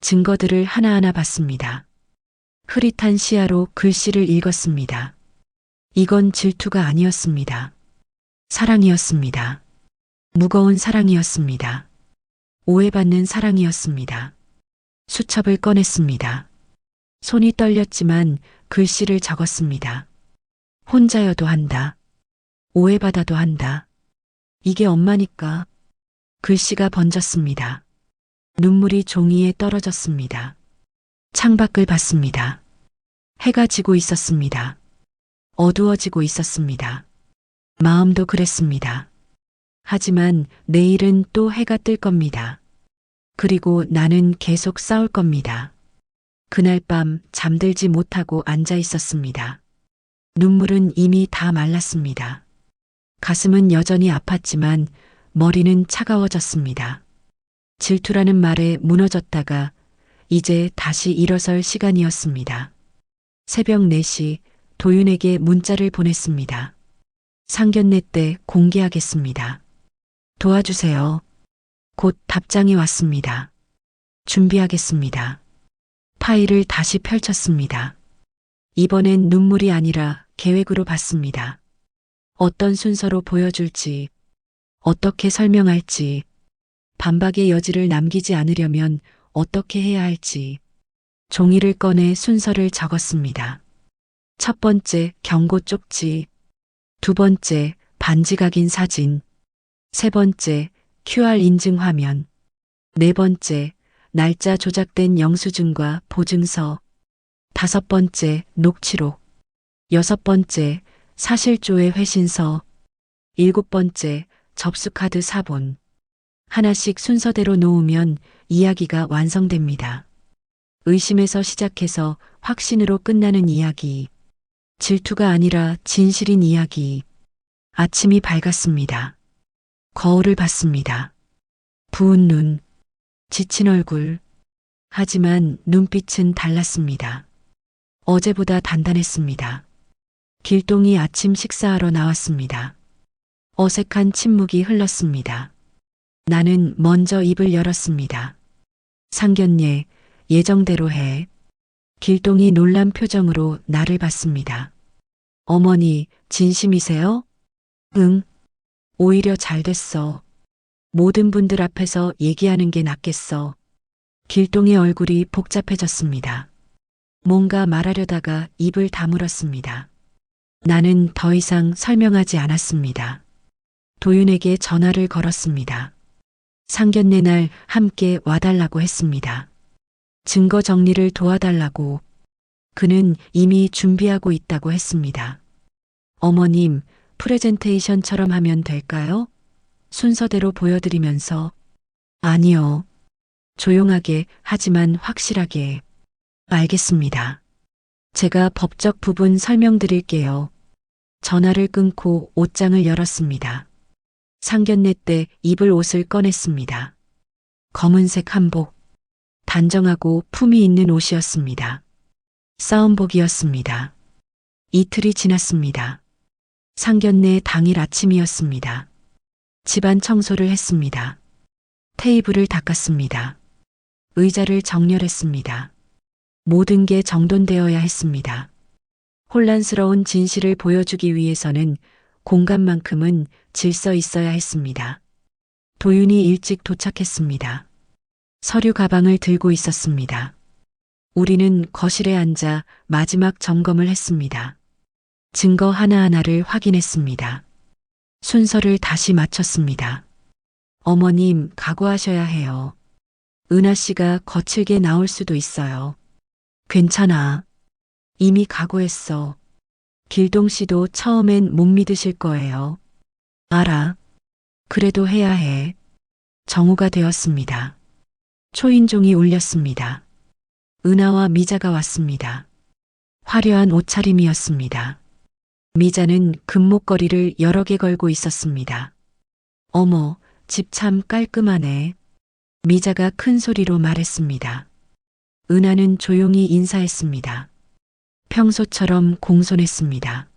증거들을 하나하나 봤습니다. 흐릿한 시야로 글씨를 읽었습니다. 이건 질투가 아니었습니다. 사랑이었습니다. 무거운 사랑이었습니다. 오해받는 사랑이었습니다. 수첩을 꺼냈습니다. 손이 떨렸지만 글씨를 적었습니다. 혼자여도 한다. 오해받아도 한다. 이게 엄마니까. 글씨가 번졌습니다. 눈물이 종이에 떨어졌습니다. 창밖을 봤습니다. 해가 지고 있었습니다. 어두워지고 있었습니다. 마음도 그랬습니다. 하지만 내일은 또 해가 뜰 겁니다. 그리고 나는 계속 싸울 겁니다. 그날 밤 잠들지 못하고 앉아 있었습니다. 눈물은 이미 다 말랐습니다. 가슴은 여전히 아팠지만 머리는 차가워졌습니다. 질투라는 말에 무너졌다가 이제 다시 일어설 시간이었습니다. 새벽 4시 도윤에게 문자를 보냈습니다. 상견례 때 공개하겠습니다. 도와주세요. 곧 답장이 왔습니다. 준비하겠습니다. 파일을 다시 펼쳤습니다. 이번엔 눈물이 아니라 계획으로 봤습니다. 어떤 순서로 보여줄지, 어떻게 설명할지, 반박의 여지를 남기지 않으려면 어떻게 해야 할지. 종이를 꺼내 순서를 적었습니다. 첫 번째, 경고 쪽지. 두 번째, 반지 각인 사진. 세 번째, QR 인증 화면. 네 번째, 날짜 조작된 영수증과 보증서. 다섯 번째, 녹취록. 여섯 번째, 사실조회 회신서. 일곱 번째, 접수카드 사본. 하나씩 순서대로 놓으면 이야기가 완성됩니다. 의심에서 시작해서 확신으로 끝나는 이야기. 질투가 아니라 진실인 이야기. 아침이 밝았습니다. 거울을 봤습니다. 부은 눈, 지친 얼굴. 하지만 눈빛은 달랐습니다. 어제보다 단단했습니다. 길동이 아침 식사하러 나왔습니다. 어색한 침묵이 흘렀습니다. 나는 먼저 입을 열었습니다. 상견례, 예정대로 해. 길동이 놀란 표정으로 나를 봤습니다. 어머니, 진심이세요? 응. 오히려 잘 됐어. 모든 분들 앞에서 얘기하는 게 낫겠어. 길동의 얼굴이 복잡해졌습니다. 뭔가 말하려다가 입을 다물었습니다. 나는 더 이상 설명하지 않았습니다. 도윤에게 전화를 걸었습니다. 상견례 날 함께 와달라고 했습니다. 증거 정리를 도와달라고. 그는 이미 준비하고 있다고 했습니다. 어머님, 프레젠테이션처럼 하면 될까요? 순서대로 보여드리면서. 아니요. 조용하게 하지만 확실하게. 알겠습니다. 제가 법적 부분 설명드릴게요. 전화를 끊고 옷장을 열었습니다. 상견례 때 입을 옷을 꺼냈습니다. 검은색 한복. 단정하고 품위 있는 옷이었습니다. 싸움복이었습니다. 이틀이 지났습니다. 상견례 당일 아침이었습니다. 집안 청소를 했습니다. 테이블을 닦았습니다. 의자를 정렬했습니다. 모든 게 정돈되어야 했습니다. 혼란스러운 진실을 보여주기 위해서는 공간만큼은 질서 있어야 했습니다. 도윤이 일찍 도착했습니다. 서류 가방을 들고 있었습니다. 우리는 거실에 앉아 마지막 점검을 했습니다. 증거 하나하나를 확인했습니다. 순서를 다시 맞췄습니다. 어머님, 각오하셔야 해요. 은하 씨가 거칠게 나올 수도 있어요. 괜찮아. 이미 각오했어. 길동 씨도 처음엔 못 믿으실 거예요. 알아. 그래도 해야 해. 정오가 되었습니다. 초인종이 울렸습니다. 은하와 미자가 왔습니다. 화려한 옷차림이었습니다. 미자는 금목걸이를 여러 개 걸고 있었습니다. 어머, 집 참 깔끔하네. 미자가 큰 소리로 말했습니다. 은하는 조용히 인사했습니다. 평소처럼 공손했습니다.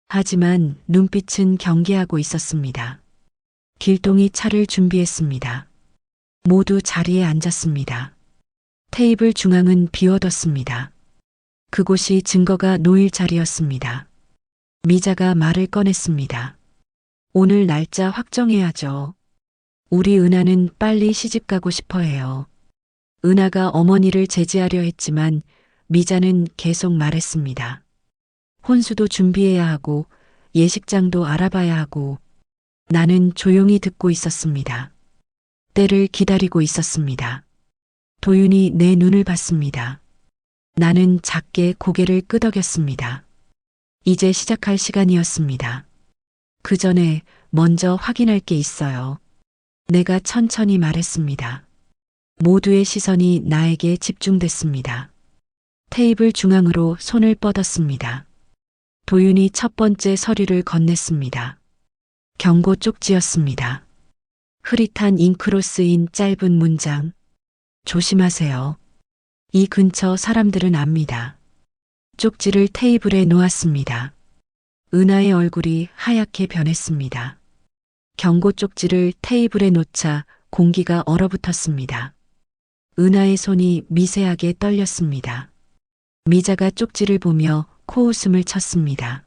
하지만 눈빛은 경계하고 있었습니다. 길동이 차를 준비했습니다. 모두 자리에 앉았습니다. 테이블 중앙은 비워뒀습니다. 그곳이 증거가 놓일 자리였습니다. 미자가 말을 꺼냈습니다. 오늘 날짜 확정해야죠. 우리 은하는 빨리 시집가고 싶어 해요. 은하가 어머니를 제지하려 했지만 미자는 계속 말했습니다. 혼수도 준비해야 하고 예식장도 알아봐야 하고. 나는 조용히 듣고 있었습니다. 때를 기다리고 있었습니다. 도윤이 내 눈을 봤습니다. 나는 작게 고개를 끄덕였습니다. 이제 시작할 시간이었습니다. 그 전에 먼저 확인할 게 있어요. 내가 천천히 말했습니다. 모두의 시선이 나에게 집중됐습니다. 테이블 중앙으로 손을 뻗었습니다. 도윤이 첫 번째 서류를 건넸습니다. 경고 쪽지였습니다. 흐릿한 잉크로 쓰인 짧은 문장. 조심하세요. 이 근처 사람들은 압니다. 쪽지를 테이블에 놓았습니다. 은하의 얼굴이 하얗게 변했습니다. 경고 쪽지를 테이블에 놓자 공기가 얼어붙었습니다. 은하의 손이 미세하게 떨렸습니다. 미자가 쪽지를 보며 코웃음을 쳤습니다.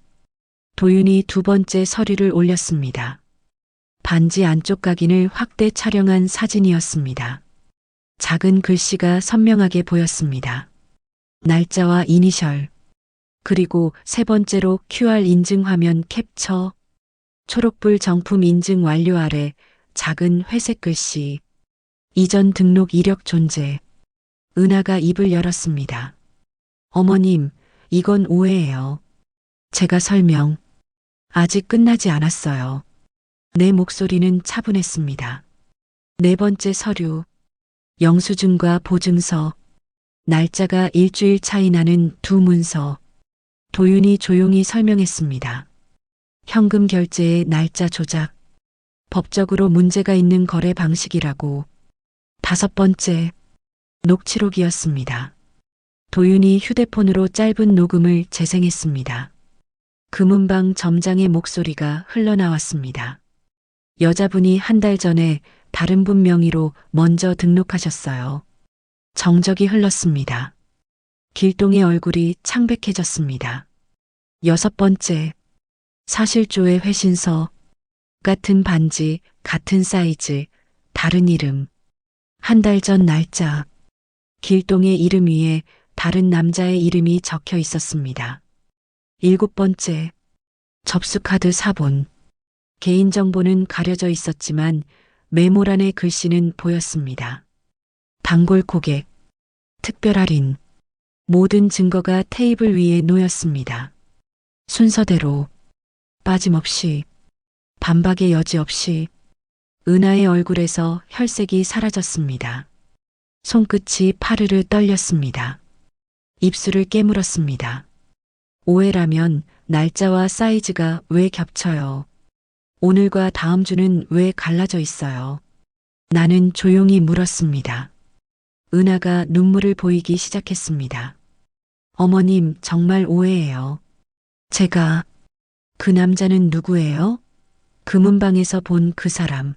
도윤이 두 번째 서류를 올렸습니다. 반지 안쪽 각인을 확대 촬영한 사진이었습니다. 작은 글씨가 선명하게 보였습니다. 날짜와 이니셜, 그리고 세 번째로 QR 인증 화면 캡처, 초록불 정품 인증 완료 아래 작은 회색 글씨, 이전 등록 이력 존재. 은하가 입을 열었습니다. 어머님, 이건 오해예요. 제가 설명. 아직 끝나지 않았어요. 내 목소리는 차분했습니다. 네 번째 서류. 영수증과 보증서. 날짜가 일주일 차이 나는 두 문서. 도윤이 조용히 설명했습니다. 현금 결제의 날짜 조작. 법적으로 문제가 있는 거래 방식이라고. 다섯 번째. 녹취록이었습니다. 도윤이 휴대폰으로 짧은 녹음을 재생했습니다. 금은방 점장의 목소리가 흘러나왔습니다. 여자분이 한 달 전에 다른 분 명의로 먼저 등록하셨어요. 정적이 흘렀습니다. 길동의 얼굴이 창백해졌습니다. 여섯 번째. 사실조의 회신서. 같은 반지, 같은 사이즈, 다른 이름. 한 달 전 날짜. 길동의 이름 위에 다른 남자의 이름이 적혀 있었습니다. 일곱 번째. 접수카드 사본. 개인정보는 가려져 있었지만 메모란의 글씨는 보였습니다. 단골 고객. 특별 할인. 모든 증거가 테이블 위에 놓였습니다. 순서대로. 빠짐없이. 반박의 여지 없이. 은하의 얼굴에서 혈색이 사라졌습니다. 손끝이 파르르 떨렸습니다. 입술을 깨물었습니다. 오해라면 날짜와 사이즈가 왜 겹쳐요? 오늘과 다음 주는 왜 갈라져 있어요? 나는 조용히 물었습니다. 은하가 눈물을 보이기 시작했습니다. 어머님, 정말 오해예요. 그 남자는 누구예요? 금은방에서 본 그 사람.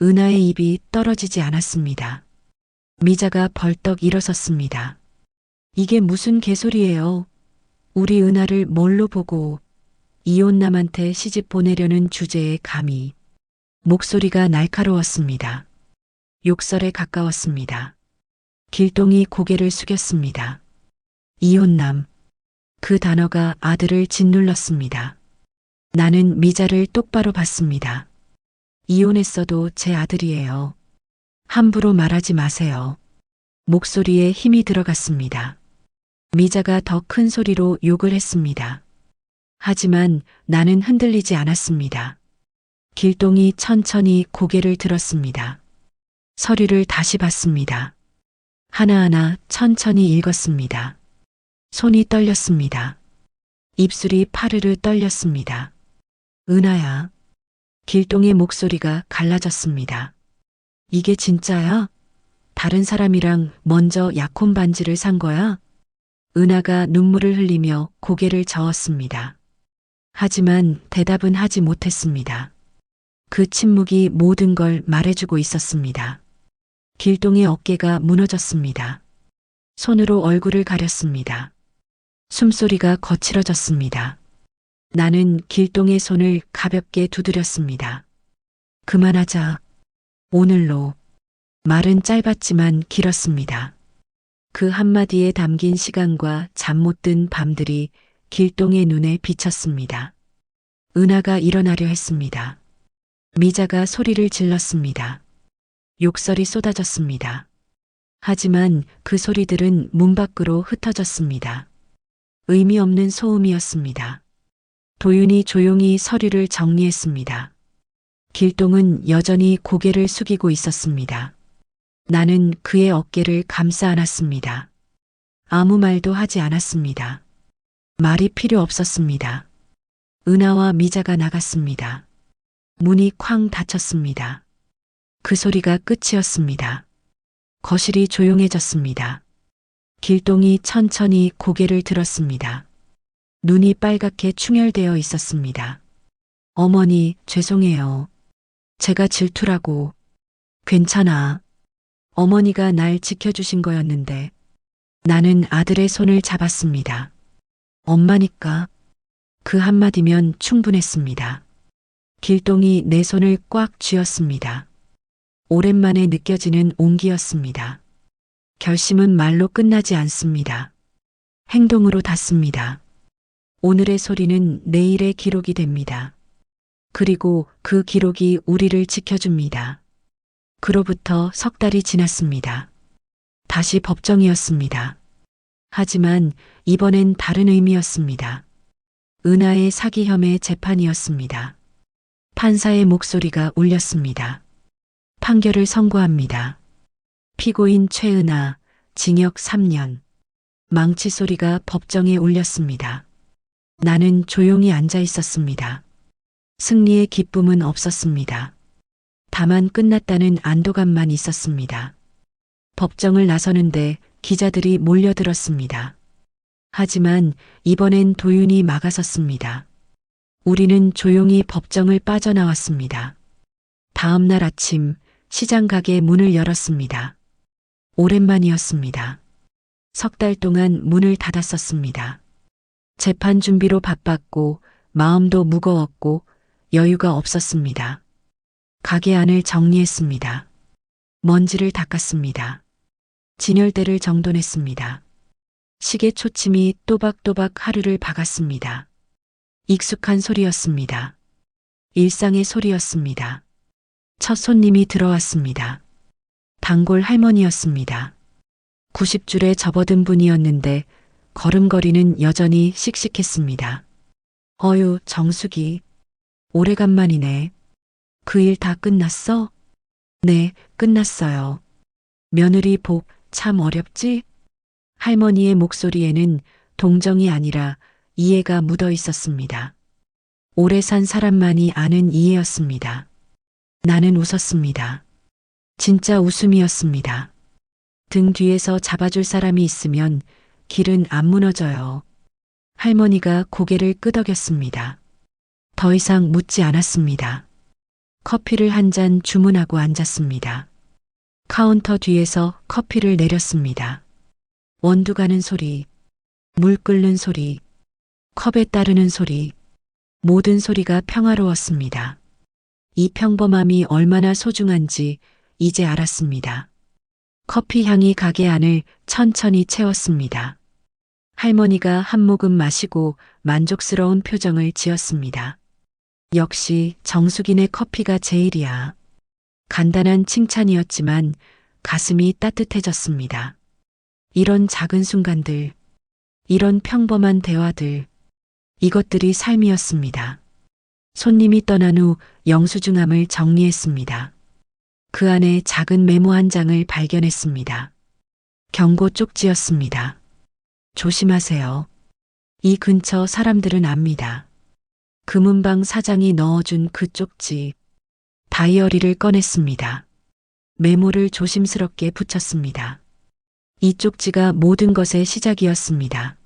은하의 입이 떨어지지 않았습니다. 미자가 벌떡 일어섰습니다. 이게 무슨 개소리예요? 우리 은하를 뭘로 보고 이혼남한테 시집 보내려는 주제에 감히. 목소리가 날카로웠습니다. 욕설에 가까웠습니다. 길동이 고개를 숙였습니다. 이혼남. 그 단어가 아들을 짓눌렀습니다. 나는 미자를 똑바로 봤습니다. 이혼했어도 제 아들이에요. 함부로 말하지 마세요. 목소리에 힘이 들어갔습니다. 미자가 더 큰 소리로 욕을 했습니다. 하지만 나는 흔들리지 않았습니다. 길동이 천천히 고개를 들었습니다. 서류를 다시 봤습니다. 하나하나 천천히 읽었습니다. 손이 떨렸습니다. 입술이 파르르 떨렸습니다. 은하야. 길동의 목소리가 갈라졌습니다. 이게 진짜야? 다른 사람이랑 먼저 약혼 반지를 산 거야? 은하가 눈물을 흘리며 고개를 저었습니다. 하지만 대답은 하지 못했습니다. 그 침묵이 모든 걸 말해주고 있었습니다. 길동의 어깨가 무너졌습니다. 손으로 얼굴을 가렸습니다. 숨소리가 거칠어졌습니다. 나는 길동의 손을 가볍게 두드렸습니다. 그만하자. 오늘로. 말은 짧았지만 길었습니다. 그 한마디에 담긴 시간과 잠 못 든 밤들이 길동의 눈에 비쳤습니다. 은하가 일어나려 했습니다. 미자가 소리를 질렀습니다. 욕설이 쏟아졌습니다. 하지만 그 소리들은 문 밖으로 흩어졌습니다. 의미 없는 소음이었습니다. 도윤이 조용히 서류를 정리했습니다. 길동은 여전히 고개를 숙이고 있었습니다. 나는 그의 어깨를 감싸 안았습니다. 아무 말도 하지 않았습니다. 말이 필요 없었습니다. 은하와 미자가 나갔습니다. 문이 쾅 닫혔습니다. 그 소리가 끝이었습니다. 거실이 조용해졌습니다. 길동이 천천히 고개를 들었습니다. 눈이 빨갛게 충혈되어 있었습니다. 어머니, 죄송해요. 제가 질투라고. 괜찮아. 어머니가 날 지켜주신 거였는데. 나는 아들의 손을 잡았습니다. 엄마니까. 그 한마디면 충분했습니다. 길동이 내 손을 꽉 쥐었습니다. 오랜만에 느껴지는 온기였습니다. 결심은 말로 끝나지 않습니다. 행동으로 닿습니다. 오늘의 소리는 내일의 기록이 됩니다. 그리고 그 기록이 우리를 지켜줍니다. 그로부터 석 달이 지났습니다. 다시 법정이었습니다. 하지만 이번엔 다른 의미였습니다. 은하의 사기 혐의 재판이었습니다. 판사의 목소리가 울렸습니다. 판결을 선고합니다. 피고인 최은하, 징역 3년. 망치 소리가 법정에 울렸습니다. 나는 조용히 앉아 있었습니다. 승리의 기쁨은 없었습니다. 다만 끝났다는 안도감만 있었습니다. 법정을 나서는데 기자들이 몰려들었습니다. 하지만 이번엔 도윤이 막아섰습니다. 우리는 조용히 법정을 빠져나왔습니다. 다음 날 아침 시장 가게 문을 열었습니다. 오랜만이었습니다. 석 달 동안 문을 닫았었습니다. 재판 준비로 바빴고 마음도 무거웠고 여유가 없었습니다. 가게 안을 정리했습니다. 먼지를 닦았습니다. 진열대를 정돈했습니다. 시계 초침이 또박또박 하루를 박았습니다. 익숙한 소리였습니다. 일상의 소리였습니다. 첫 손님이 들어왔습니다. 단골 할머니였습니다. 90줄에 접어든 분이었는데 걸음걸이는 여전히 씩씩했습니다. 어유, 정숙이. 오래간만이네. 그 일 다 끝났어? 네, 끝났어요. 며느리 복 참 어렵지? 할머니의 목소리에는 동정이 아니라 이해가 묻어 있었습니다. 오래 산 사람만이 아는 이해였습니다. 나는 웃었습니다. 진짜 웃음이었습니다. 등 뒤에서 잡아줄 사람이 있으면 길은 안 무너져요. 할머니가 고개를 끄덕였습니다. 더 이상 묻지 않았습니다. 커피를 한 잔 주문하고 앉았습니다. 카운터 뒤에서 커피를 내렸습니다. 원두 가는 소리, 물 끓는 소리, 컵에 따르는 소리, 모든 소리가 평화로웠습니다. 이 평범함이 얼마나 소중한지 이제 알았습니다. 커피 향이 가게 안을 천천히 채웠습니다. 할머니가 한 모금 마시고 만족스러운 표정을 지었습니다. 역시 정숙이네 커피가 제일이야. 간단한 칭찬이었지만 가슴이 따뜻해졌습니다. 이런 작은 순간들, 이런 평범한 대화들, 이것들이 삶이었습니다. 손님이 떠난 후 영수증함을 정리했습니다. 그 안에 작은 메모 한 장을 발견했습니다. 경고 쪽지였습니다. 조심하세요. 이 근처 사람들은 압니다. 금은방 사장이 넣어준 그 쪽지, 다이어리를 꺼냈습니다. 메모를 조심스럽게 붙였습니다. 이 쪽지가 모든 것의 시작이었습니다.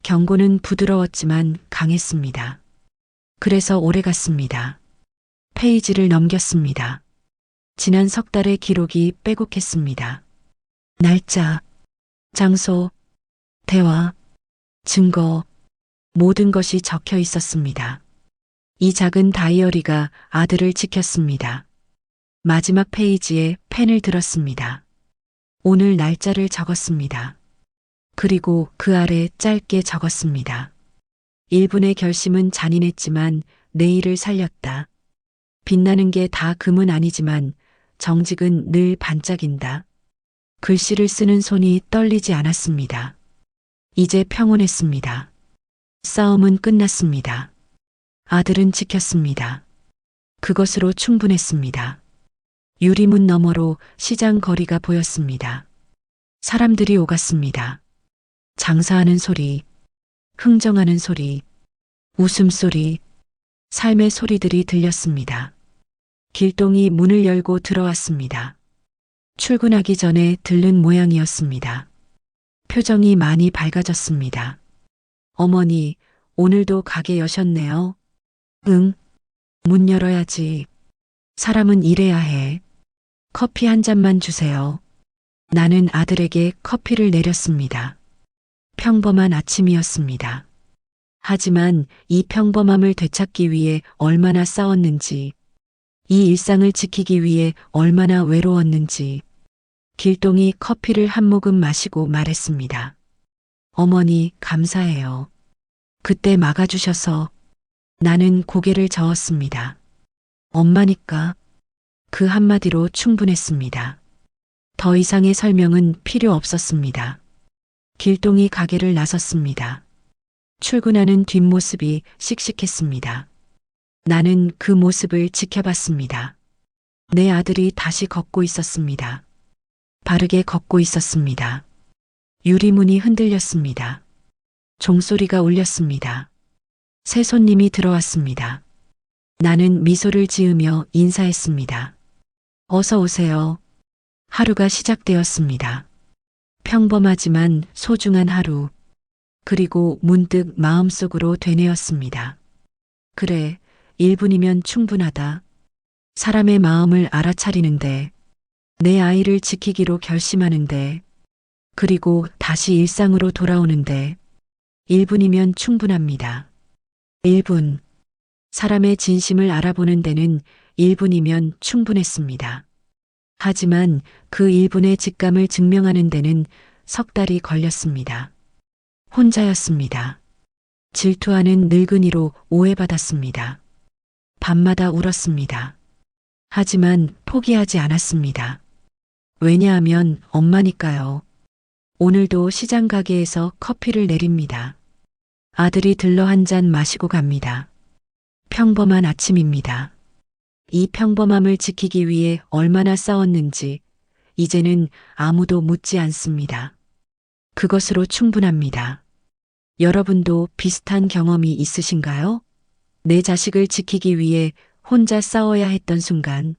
경고는 부드러웠지만 강했습니다. 그래서 오래 갔습니다. 페이지를 넘겼습니다. 지난 석 달의 기록이 빼곡했습니다. 날짜, 장소, 대화, 증거, 모든 것이 적혀 있었습니다. 이 작은 다이어리가 아들을 지켰습니다. 마지막 페이지에 펜을 들었습니다. 오늘 날짜를 적었습니다. 그리고 그 아래 짧게 적었습니다. 1분의 결심은 잔인했지만 내일을 살렸다. 빛나는 게 다 금은 아니지만 정직은 늘 반짝인다. 글씨를 쓰는 손이 떨리지 않았습니다. 이제 평온했습니다. 싸움은 끝났습니다. 아들은 지켰습니다. 그것으로 충분했습니다. 유리문 너머로 시장 거리가 보였습니다. 사람들이 오갔습니다. 장사하는 소리, 흥정하는 소리, 웃음소리, 삶의 소리들이 들렸습니다. 길동이 문을 열고 들어왔습니다. 출근하기 전에 들른 모양이었습니다. 표정이 많이 밝아졌습니다. 어머니, 오늘도 가게 여셨네요. 응, 문 열어야지. 사람은 일해야 해. 커피 한 잔만 주세요. 나는 아들에게 커피를 내렸습니다. 평범한 아침이었습니다. 하지만 이 평범함을 되찾기 위해 얼마나 싸웠는지, 이 일상을 지키기 위해 얼마나 외로웠는지, 길동이 커피를 한 모금 마시고 말했습니다. 어머니, 감사해요. 그때 막아주셔서. 나는 고개를 저었습니다. 엄마니까. 그 한마디로 충분했습니다. 더 이상의 설명은 필요 없었습니다. 길동이 가게를 나섰습니다. 출근하는 뒷모습이 씩씩했습니다. 나는 그 모습을 지켜봤습니다. 내 아들이 다시 걷고 있었습니다. 바르게 걷고 있었습니다. 유리문이 흔들렸습니다. 종소리가 울렸습니다. 새 손님이 들어왔습니다. 나는 미소를 지으며 인사했습니다. 어서 오세요. 하루가 시작되었습니다. 평범하지만 소중한 하루. 그리고 문득 마음속으로 되뇌었습니다. 그래, 1분이면 충분하다. 사람의 마음을 알아차리는데, 내 아이를 지키기로 결심하는데, 그리고 다시 일상으로 돌아오는데, 1분이면 충분합니다. 1분. 사람의 진심을 알아보는 데는 1분이면 충분했습니다. 하지만 그 1분의 직감을 증명하는 데는 석 달이 걸렸습니다. 혼자였습니다. 질투하는 늙은이로 오해받았습니다. 밤마다 울었습니다. 하지만 포기하지 않았습니다. 왜냐하면 엄마니까요. 오늘도 시장 가게에서 커피를 내립니다. 아들이 들러 한 잔 마시고 갑니다. 평범한 아침입니다. 이 평범함을 지키기 위해 얼마나 싸웠는지 이제는 아무도 묻지 않습니다. 그것으로 충분합니다. 여러분도 비슷한 경험이 있으신가요? 내 자식을 지키기 위해 혼자 싸워야 했던 순간,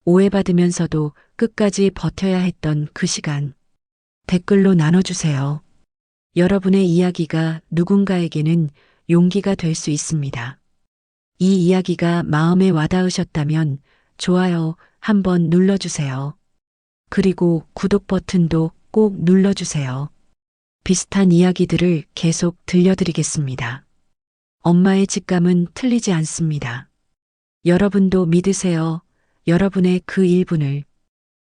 오해받으면서도 끝까지 버텨야 했던 그 시간, 댓글로 나눠주세요. 여러분의 이야기가 누군가에게는 용기가 될 수 있습니다. 이 이야기가 마음에 와닿으셨다면 좋아요 한번 눌러주세요. 그리고 구독 버튼도 꼭 눌러주세요. 비슷한 이야기들을 계속 들려드리겠습니다. 엄마의 직감은 틀리지 않습니다. 여러분도 믿으세요. 여러분의 그 1분을